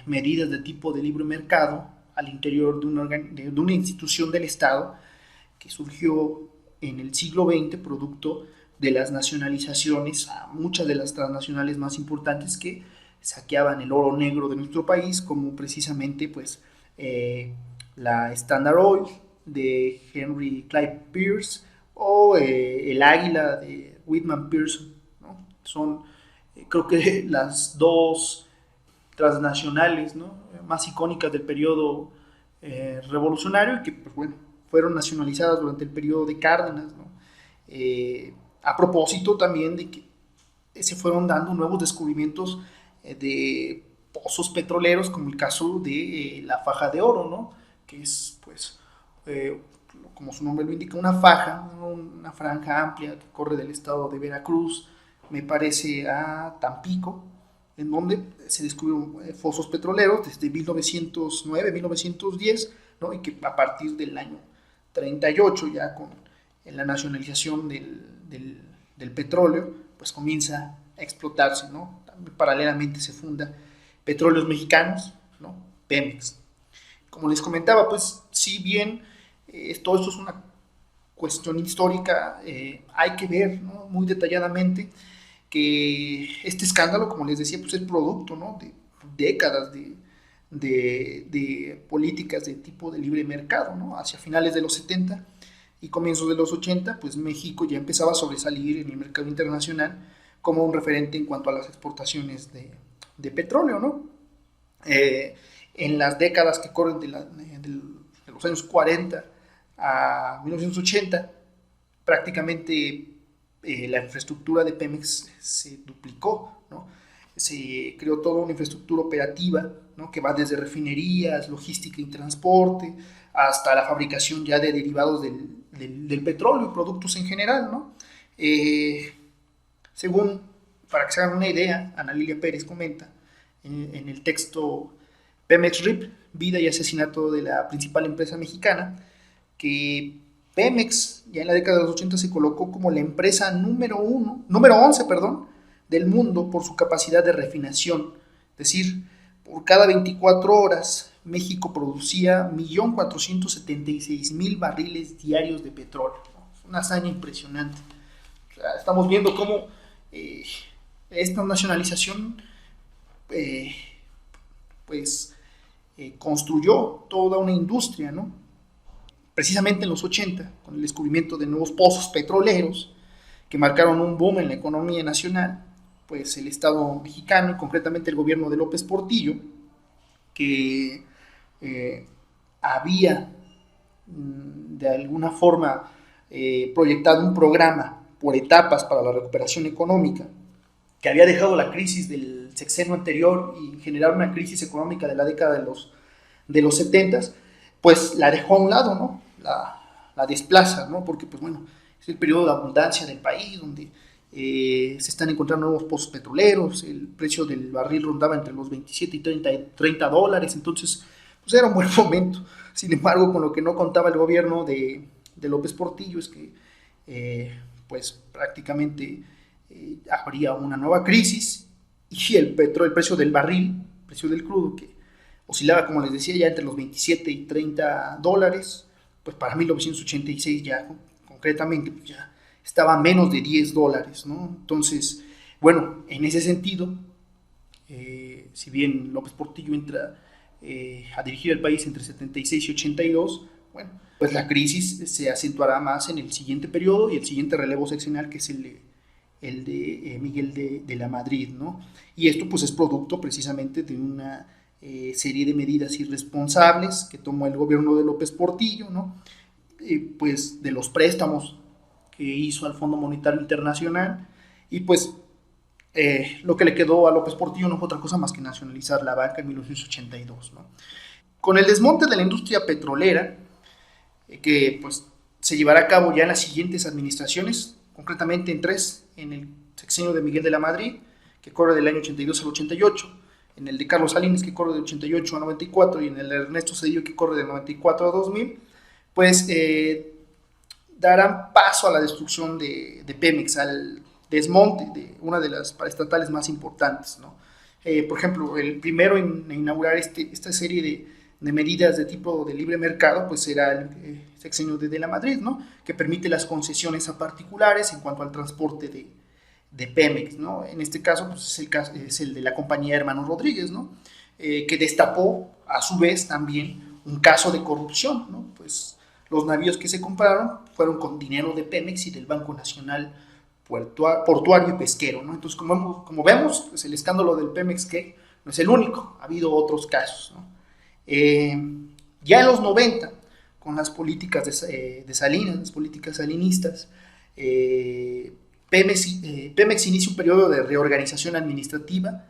medidas de tipo de libre mercado al interior de una institución del Estado que surgió en el siglo XX producto de las nacionalizaciones a muchas de las transnacionales más importantes que saqueaban el oro negro de nuestro país, como precisamente pues la Standard Oil de Henry Clyde Pierce o el Águila de Whitman Pearson, ¿no? Son creo que las dos transnacionales, ¿no? Más icónicas del periodo revolucionario y que pues, bueno, fueron nacionalizadas durante el periodo de Cárdenas, ¿no? A propósito también de que se fueron dando nuevos descubrimientos de pozos petroleros, como el caso de la faja de oro, ¿no? Que es, pues, como su nombre lo indica, una faja, ¿no? Una franja amplia que corre del estado de Veracruz, me parece, a Tampico, en donde se descubrieron fosos petroleros desde 1909, 1910, ¿no? Y que a partir del año 38, ya con la nacionalización del petróleo, pues comienza a explotarse, ¿no? También paralelamente se funda Petróleos Mexicanos, ¿no? Pemex. Como les comentaba, pues si bien todo esto es una cuestión histórica, hay que ver, ¿no? Muy detalladamente que este escándalo, como les decía, pues es producto, ¿no? De décadas de políticas de tipo de libre mercado, ¿no? Hacia finales de los 70 y comienzos de los 80, pues México ya empezaba a sobresalir en el mercado internacional como un referente en cuanto a las exportaciones de petróleo, ¿no? En las décadas que corren de los años 40 a 1980, prácticamente la infraestructura de Pemex se duplicó, ¿no? Se creó toda una infraestructura operativa, ¿no? Que va desde refinerías, logística y transporte, hasta la fabricación ya de derivados del petróleo y productos en general, ¿no? Según, para que se hagan una idea, Ana Lilia Pérez comenta en el texto Pemex RIP, Vida y Asesinato de la Principal Empresa Mexicana, que Pemex ya en la década de los 80 se colocó como la empresa número 11, del mundo por su capacidad de refinación. Es decir, por cada 24 horas México producía 1.476.000 barriles diarios de petróleo, ¿no? Es una hazaña impresionante. O sea, estamos viendo cómo esta nacionalización construyó toda una industria, ¿no? Precisamente en los 80, con el descubrimiento de nuevos pozos petroleros que marcaron un boom en la economía nacional, pues el Estado mexicano y concretamente el gobierno de López Portillo, que había de alguna forma proyectado un programa por etapas para la recuperación económica, que había dejado la crisis del sexenio anterior y generar una crisis económica de la década de los 70, pues la dejó a un lado, ¿no? La desplaza, ¿no? Porque, pues bueno, es el periodo de abundancia del país, donde se están encontrando nuevos pozos petroleros, el precio del barril rondaba entre los 27 y 30 dólares, entonces, pues era un buen momento. Sin embargo, con lo que no contaba el gobierno de López Portillo es que, pues prácticamente habría una nueva crisis y el precio del barril, el precio del crudo, que oscilaba, como les decía, ya entre los 27 y 30 dólares, pues para 1986 ya concretamente pues ya estaba a menos de 10 dólares, ¿no? Entonces, bueno, en ese sentido, si bien López Portillo entra a dirigir el país entre 76 y 82, bueno, pues la crisis se acentuará más en el siguiente periodo y el siguiente relevo seccional, que es el de Miguel de la Madrid, ¿no? Y esto pues es producto precisamente de una serie de medidas irresponsables que tomó el gobierno de López Portillo, ¿no? Pues de los préstamos que hizo al Fondo Monetario Internacional y pues Lo que le quedó a López Portillo no fue otra cosa más que nacionalizar la banca en 1982, ¿no? Con el desmonte de la industria petrolera, que pues se llevará a cabo ya en las siguientes administraciones, concretamente en tres, en el sexenio de Miguel de la Madrid, que corre del año 82 al 88, en el de Carlos Salinas, que corre del 88 a 94, y en el de Ernesto Zedillo, que corre del 94 a 2000, pues darán paso a la destrucción de Pemex, al desmonte de una de las paraestatales más importantes, ¿no? Por ejemplo, el primero en inaugurar esta serie de medidas de tipo de libre mercado, pues era el sexenio de la Madrid, ¿no? Que permite las concesiones a particulares en cuanto al transporte de Pemex, ¿no? En este caso, pues es el de la compañía Hermanos Rodríguez, ¿no? Que destapó a su vez también un caso de corrupción, ¿no? Pues los navíos que se compraron fueron con dinero de Pemex y del Banco Nacional Portuario y Pesquero, ¿no? Entonces, como vemos, pues el escándalo del Pemex que no es el único, ha habido otros casos, ¿no? Eh, ya en los 90, con las políticas de Salinas, las políticas salinistas, Pemex inicia un periodo de reorganización administrativa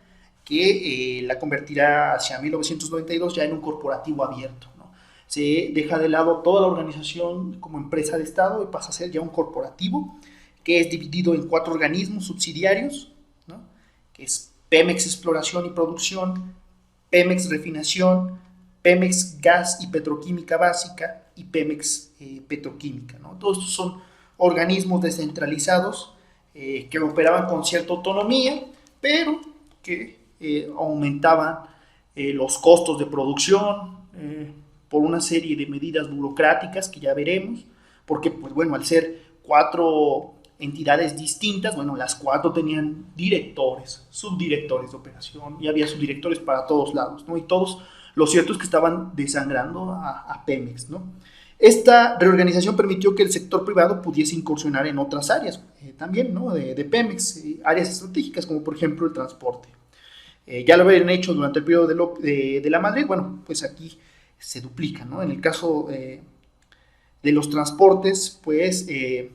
que la convertirá hacia 1992 ya en un corporativo abierto, ¿no? Se deja de lado toda la organización como empresa de Estado y pasa a ser ya un corporativo que es dividido en 4 organismos subsidiarios, ¿no? Que es Pemex Exploración y Producción, Pemex Refinación, Pemex Gas y Petroquímica Básica y Pemex Petroquímica, ¿no? Todos estos son organismos descentralizados que operaban con cierta autonomía, pero que aumentaban los costos de producción por una serie de medidas burocráticas que ya veremos, porque, pues bueno, al ser 4 entidades distintas, bueno, las 4 tenían directores, subdirectores de operación, y había subdirectores para todos lados, ¿no? Y todos, lo cierto es que estaban desangrando a Pemex, ¿no? Esta reorganización permitió que el sector privado pudiese incursionar en otras áreas también, ¿no? de Pemex, áreas estratégicas como por ejemplo el transporte. Ya lo habían hecho durante el periodo de la Madrid, bueno, pues aquí se duplica, ¿no? En el caso de los transportes, pues de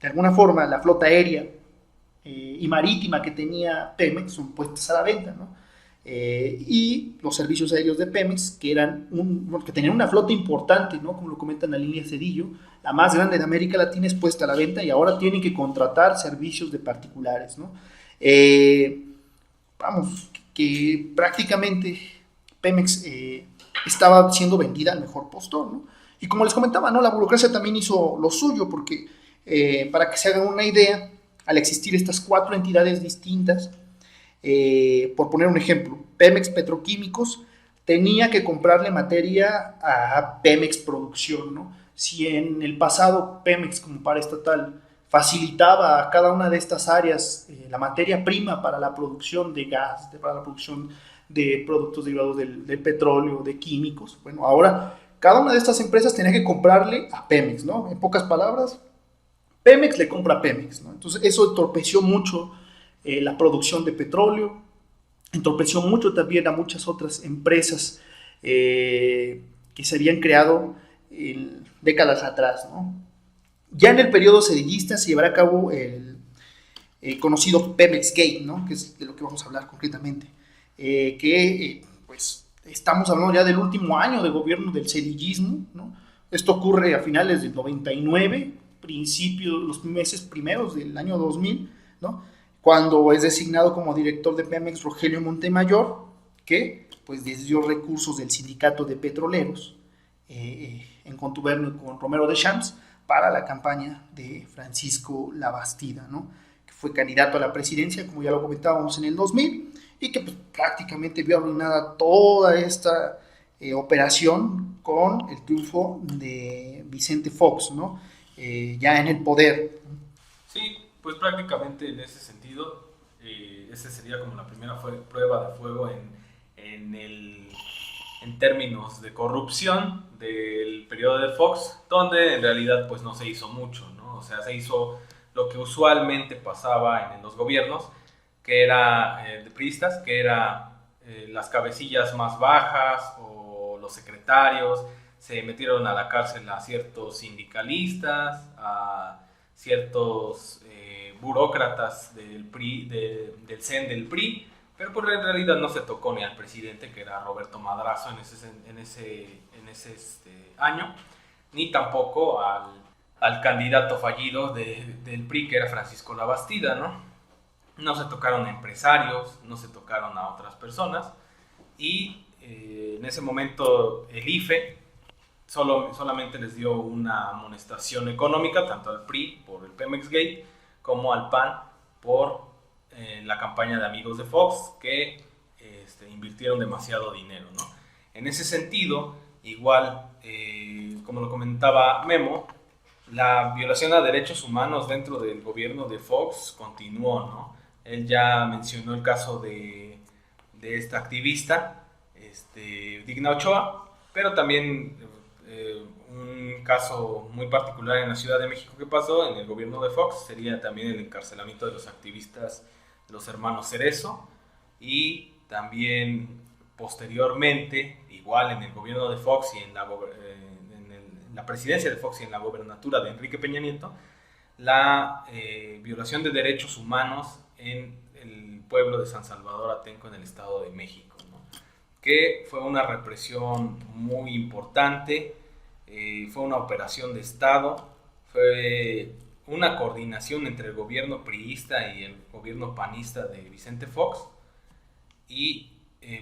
alguna forma la flota aérea y marítima que tenía Pemex son puestas a la venta, ¿no? Y los servicios aéreos de Pemex, que que tenían una flota importante, ¿no? Como lo comentan la línea Cedillo, la más grande de América Latina, es puesta a la venta y ahora tienen que contratar servicios de particulares, ¿no? Vamos, que prácticamente Pemex estaba siendo vendida al mejor postor, ¿no? Y como les comentaba, ¿no? La burocracia también hizo lo suyo, porque para que se hagan una idea, al existir estas 4 entidades distintas, por poner un ejemplo, Pemex Petroquímicos tenía que comprarle materia a Pemex Producción, ¿no? Si en el pasado Pemex como paraestatal facilitaba a cada una de estas áreas la materia prima para la producción de gas, para la producción de productos derivados del petróleo, de químicos, bueno, ahora cada una de estas empresas tenía que comprarle a Pemex, ¿no? En pocas palabras, Pemex le compra a Pemex, ¿no? Entonces eso entorpeció mucho la producción de petróleo, entorpeció mucho también a muchas otras empresas que se habían creado décadas atrás, ¿no? Ya en el periodo sedillista se llevará a cabo el conocido Pemex Gate, ¿no? Que es de lo que vamos a hablar concretamente, pues estamos hablando ya del último año de gobierno del sedillismo, ¿no? Esto ocurre a finales del 99, los meses primeros del año 2000, ¿no? Cuando es designado como director de Pemex Rogelio Montemayor, que pues desvió recursos del sindicato de petroleros en contubernio con Romero de Champs para la campaña de Francisco Labastida, ¿no? Que fue candidato a la presidencia, como ya lo comentábamos, en el 2000, y que pues, prácticamente vio arruinada toda esta operación con el triunfo de Vicente Fox, ¿no? Ya en el poder. Sí, pues prácticamente en ese sentido, esa sería como la primera prueba de fuego en términos de corrupción del periodo de Fox, donde en realidad pues no se hizo mucho, ¿no? O sea, se hizo lo que usualmente pasaba en los gobiernos, que era de priistas, que era las cabecillas más bajas o los secretarios, se metieron a la cárcel a ciertos sindicalistas, a ciertos burócratas del PRI, del CEN del PRI, pero pues en realidad no se tocó ni al presidente, que era Roberto Madrazo en ese año, ni tampoco al candidato fallido del PRI, que era Francisco Labastida, ¿no? No se tocaron a empresarios, no se tocaron a otras personas, y en ese momento el IFE solamente les dio una amonestación económica, tanto al PRI por el Pemex Gate, como al PAN por la campaña de Amigos de Fox, que invirtieron demasiado dinero, ¿no? En ese sentido, igual, como lo comentaba Memo, la violación a derechos humanos dentro del gobierno de Fox continuó, ¿no? Él ya mencionó el caso de esta activista, Digna Ochoa, pero también un caso muy particular en la Ciudad de México que pasó en el gobierno de Fox sería también el encarcelamiento de los activistas, los hermanos Cerezo, y también posteriormente, igual en el gobierno de Fox y en la presidencia de Fox y en la gobernatura de Enrique Peña Nieto, la violación de derechos humanos en el pueblo de San Salvador Atenco, en el Estado de México, ¿no? Que fue una represión muy importante, fue una operación de Estado, fue una coordinación entre el gobierno priista y el gobierno panista de Vicente Fox, y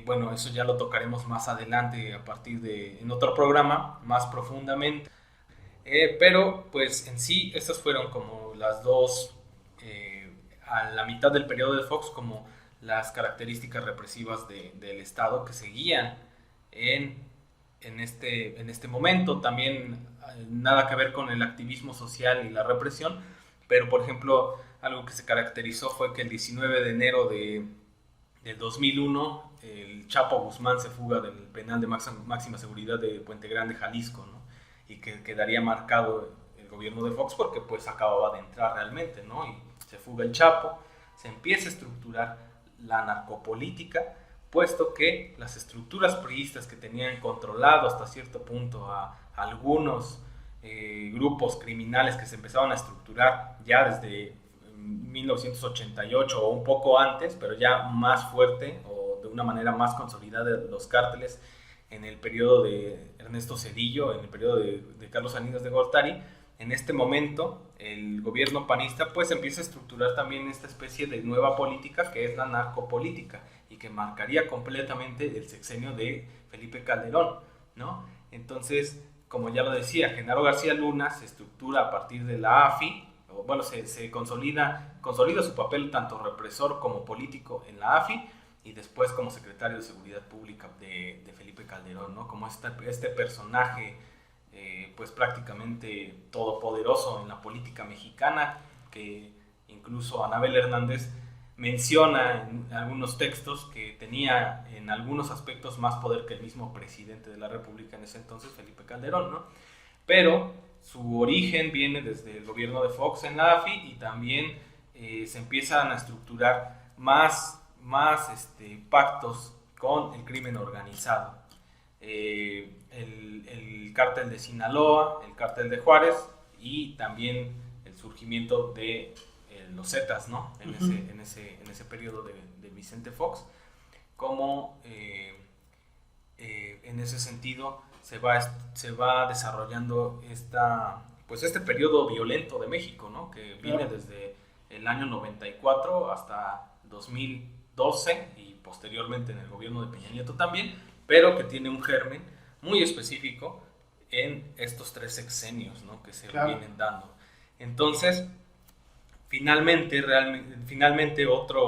bueno, eso ya lo tocaremos más adelante en otro programa, más profundamente. Pero pues en sí estas fueron como las dos, a la mitad del periodo de Fox, como las características represivas del Estado que seguían en este momento. También nada que ver con el activismo social y la represión, pero por ejemplo algo que se caracterizó fue que el 19 de enero del 2001 el Chapo Guzmán se fuga del penal de máxima seguridad de Puente Grande, Jalisco, ¿no? Y que quedaría marcado el gobierno de Fox porque pues acababa de entrar realmente, ¿no? Y se fuga el Chapo, se empieza a estructurar la narcopolítica, puesto que las estructuras priistas que tenían controlado hasta cierto punto a algunos grupos criminales que se empezaban a estructurar ya desde 1988 o un poco antes, pero ya más fuerte o de una manera más consolidada, los cárteles en el periodo de Ernesto Zedillo, en el periodo de Carlos Salinas de Gortari. En este momento el gobierno panista pues empieza a estructurar también esta especie de nueva política que es la narcopolítica y que marcaría completamente el sexenio de Felipe Calderón, ¿no? Entonces, como ya lo decía, Genaro García Luna se estructura a partir de la AFI, o bueno, se consolida su papel tanto represor como político en la AFI, y después como secretario de Seguridad Pública de Felipe Calderón, ¿no? Como este personaje pues prácticamente todopoderoso en la política mexicana, que incluso Anabel Hernández menciona en algunos textos que tenía en algunos aspectos más poder que el mismo presidente de la República en ese entonces, Felipe Calderón, ¿no? Pero su origen viene desde el gobierno de Fox en la AFI, y también se empiezan a estructurar más pactos con el crimen organizado. El cártel de Sinaloa, el cártel de Juárez, y también el surgimiento de los Zetas, ¿no? En ese periodo de Vicente Fox, como en ese sentido se va desarrollando este periodo violento de México, ¿no? Que viene desde el año 94 hasta 2012 y posteriormente en el gobierno de Peña Nieto también, pero que tiene un germen muy específico en estos 3 sexenios, ¿no? Que se vienen dando. Entonces, finalmente otra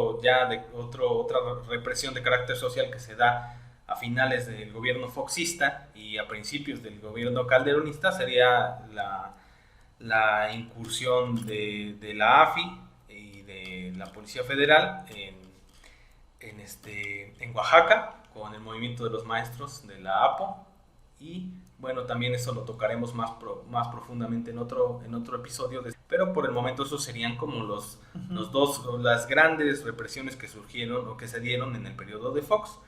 represión de carácter social que se da a finales del gobierno foxista y a principios del gobierno calderonista sería la incursión de la AFI y de la Policía Federal en Oaxaca, con el movimiento de los maestros de la APO. Y bueno, también eso lo tocaremos más profundamente en otro episodio, pero por el momento esos serían como las grandes represiones que surgieron o que se dieron en el periodo de Fox.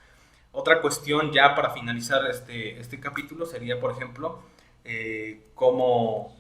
Otra cuestión ya para finalizar este capítulo sería, por ejemplo, cómo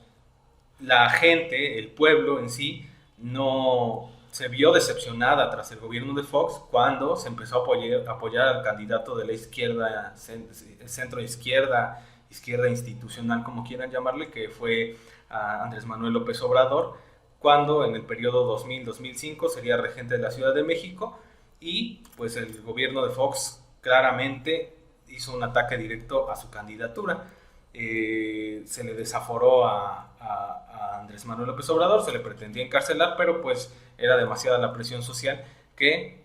la gente, el pueblo en sí, no se vio decepcionada tras el gobierno de Fox cuando se empezó a apoyar al candidato de la izquierda, centro izquierda, izquierda institucional, como quieran llamarle, que fue Andrés Manuel López Obrador, cuando en el periodo 2000-2005 sería regente de la Ciudad de México, y pues el gobierno de Fox claramente hizo un ataque directo a su candidatura. Se le desaforó a Andrés Manuel López Obrador, se le pretendía encarcelar, pero pues era demasiada la presión social que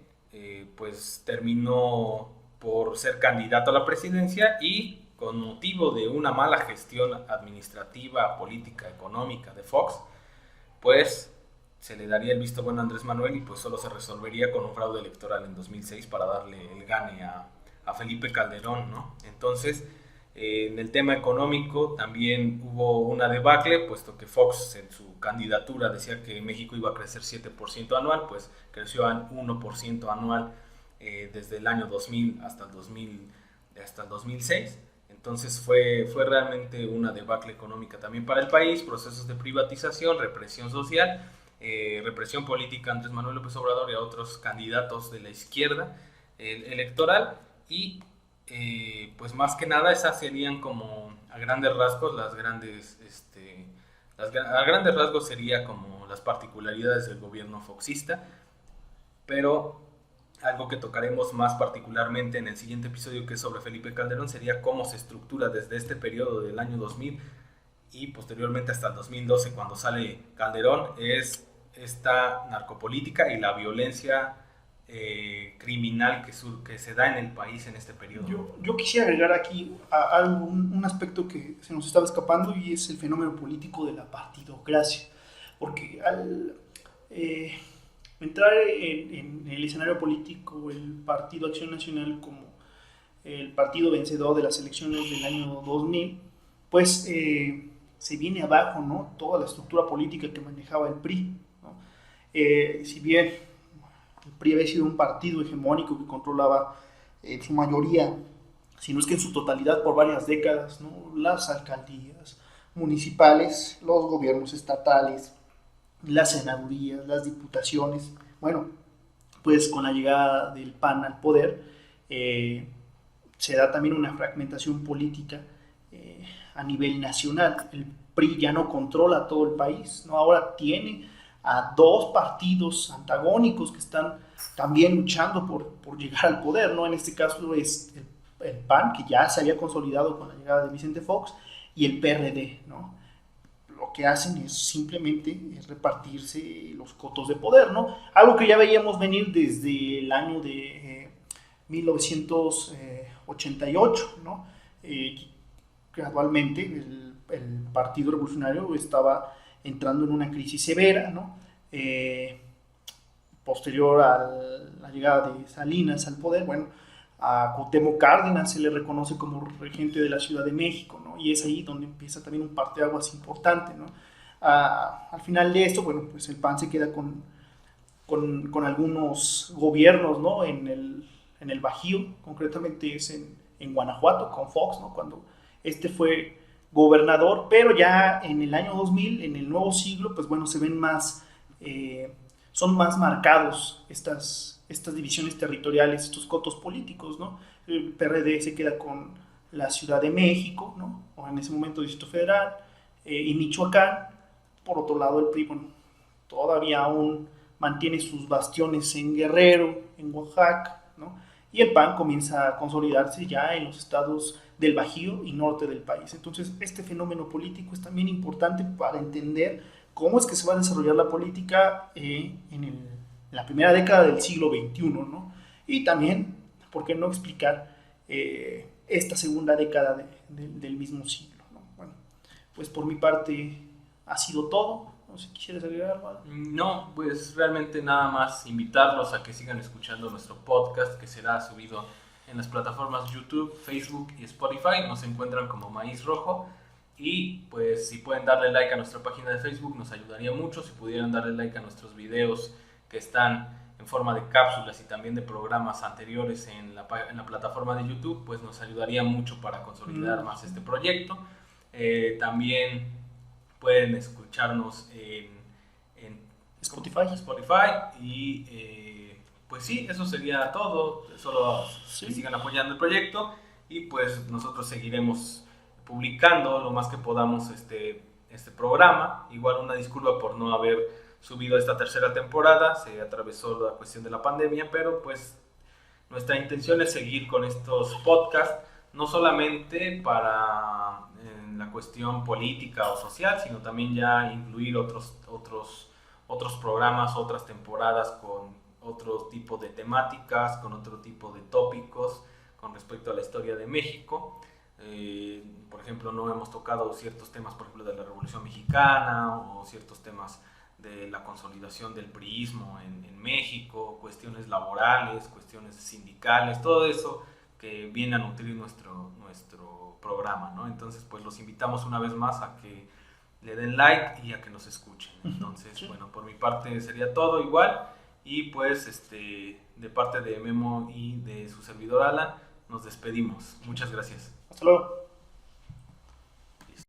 pues terminó por ser candidato a la presidencia, y con motivo de una mala gestión administrativa, política, económica de Fox, pues se le daría el visto bueno a Andrés Manuel, y pues solo se resolvería con un fraude electoral en 2006 para darle el gane a Felipe Calderón, ¿no? Entonces, en el tema económico también hubo una debacle, puesto que Fox en su candidatura decía que México iba a crecer 7% anual, pues creció al 1% anual desde el año 2000 hasta el 2006. Entonces fue realmente una debacle económica también para el país, procesos de privatización, represión social, represión política a Andrés Manuel López Obrador y a otros candidatos de la izquierda electoral, y pues más que nada esas serían como a grandes rasgos a grandes rasgos sería como las particularidades del gobierno foxista, pero algo que tocaremos más particularmente en el siguiente episodio, que es sobre Felipe Calderón, sería cómo se estructura desde este periodo del año 2000 y posteriormente hasta el 2012, cuando sale Calderón, es esta narcopolítica y la violencia criminal que se da en el país en este periodo. Yo quisiera agregar aquí un aspecto que se nos estaba escapando, y es el fenómeno político de la partidocracia. Porque al entrar en el escenario político el Partido Acción Nacional como el partido vencedor de las elecciones del año 2000, pues se viene abajo, ¿no?, toda la estructura política que manejaba el PRI, ¿no? Si bien el PRI había sido un partido hegemónico que controlaba en su mayoría, si no es que en su totalidad por varias décadas, ¿no?, las alcaldías municipales, los gobiernos estatales, las senadurías, las diputaciones. Bueno, pues con la llegada del PAN al poder se da también una fragmentación política a nivel nacional. El PRI ya no controla todo el país, ¿no? Ahora tiene a dos partidos antagónicos que están también luchando por llegar al poder, ¿no? En este caso es el PAN, que ya se había consolidado con la llegada de Vicente Fox, y el PRD, ¿no? Lo que hacen es simplemente repartirse los cotos de poder, ¿no? Algo que ya veíamos venir desde el año de 1988, ¿no? Gradualmente el Partido Revolucionario estaba entrando en una crisis severa, ¿no? Posterior a la llegada de Salinas al poder, bueno, a Cuauhtémoc Cárdenas se le reconoce como regente de la Ciudad de México, ¿no? Y es ahí donde empieza también un parteaguas importante, ¿no? Al final de esto, bueno, pues el PAN se queda con algunos gobiernos, ¿no?, en el Bajío, concretamente es en Guanajuato, con Fox, ¿no?, cuando este fue gobernador, pero ya en el año 2000, en el nuevo siglo, pues bueno, se ven más, son más marcados estas divisiones territoriales, estos cotos políticos, ¿no? El PRD se queda con la Ciudad de México, ¿no?, o en ese momento Distrito Federal, y Michoacán. Por otro lado, el PRI, bueno, todavía aún mantiene sus bastiones en Guerrero, en Oaxaca, ¿no? Y el PAN comienza a consolidarse ya en los estados del Bajío y norte del país. Entonces, este fenómeno político es también importante para entender cómo es que se va a desarrollar la política en la primera década del siglo XXI, ¿no? Y también, ¿por qué no explicar esta segunda década del mismo siglo, ¿no? Bueno, pues por mi parte ha sido todo. No sé si quisieras agregar algo. No, pues realmente nada más invitarlos a que sigan escuchando nuestro podcast, que será subido en las plataformas YouTube, Facebook y Spotify. Nos encuentran como Maíz Rojo. Y pues si pueden darle like a nuestra página de Facebook nos ayudaría mucho. Si pudieran darle like a nuestros videos que están en forma de cápsulas y también de programas anteriores en la plataforma de YouTube, pues nos ayudaría mucho para consolidar más este proyecto. También pueden escucharnos en Spotify. Y pues sí, eso sería todo. Solo que sigan apoyando el proyecto y pues nosotros seguiremos publicando lo más que podamos este programa. Igual una disculpa por no haber subido esta tercera temporada, se atravesó la cuestión de la pandemia, pero pues nuestra intención es seguir con estos podcasts, no solamente para la cuestión política o social, sino también ya incluir otros programas, otras temporadas con otro tipo de temáticas, con otro tipo de tópicos con respecto a la historia de México. Por ejemplo, no hemos tocado ciertos temas, por ejemplo, de la Revolución Mexicana o ciertos temas de la consolidación del priismo en México, cuestiones laborales, cuestiones sindicales, todo eso que viene a nutrir nuestro programa, ¿no? Entonces, pues los invitamos una vez más a que le den like y a que nos escuchen. Entonces, bueno, por mi parte sería todo igual y pues de parte de Memo y de su servidor Alan, nos despedimos. Muchas gracias. Hasta luego.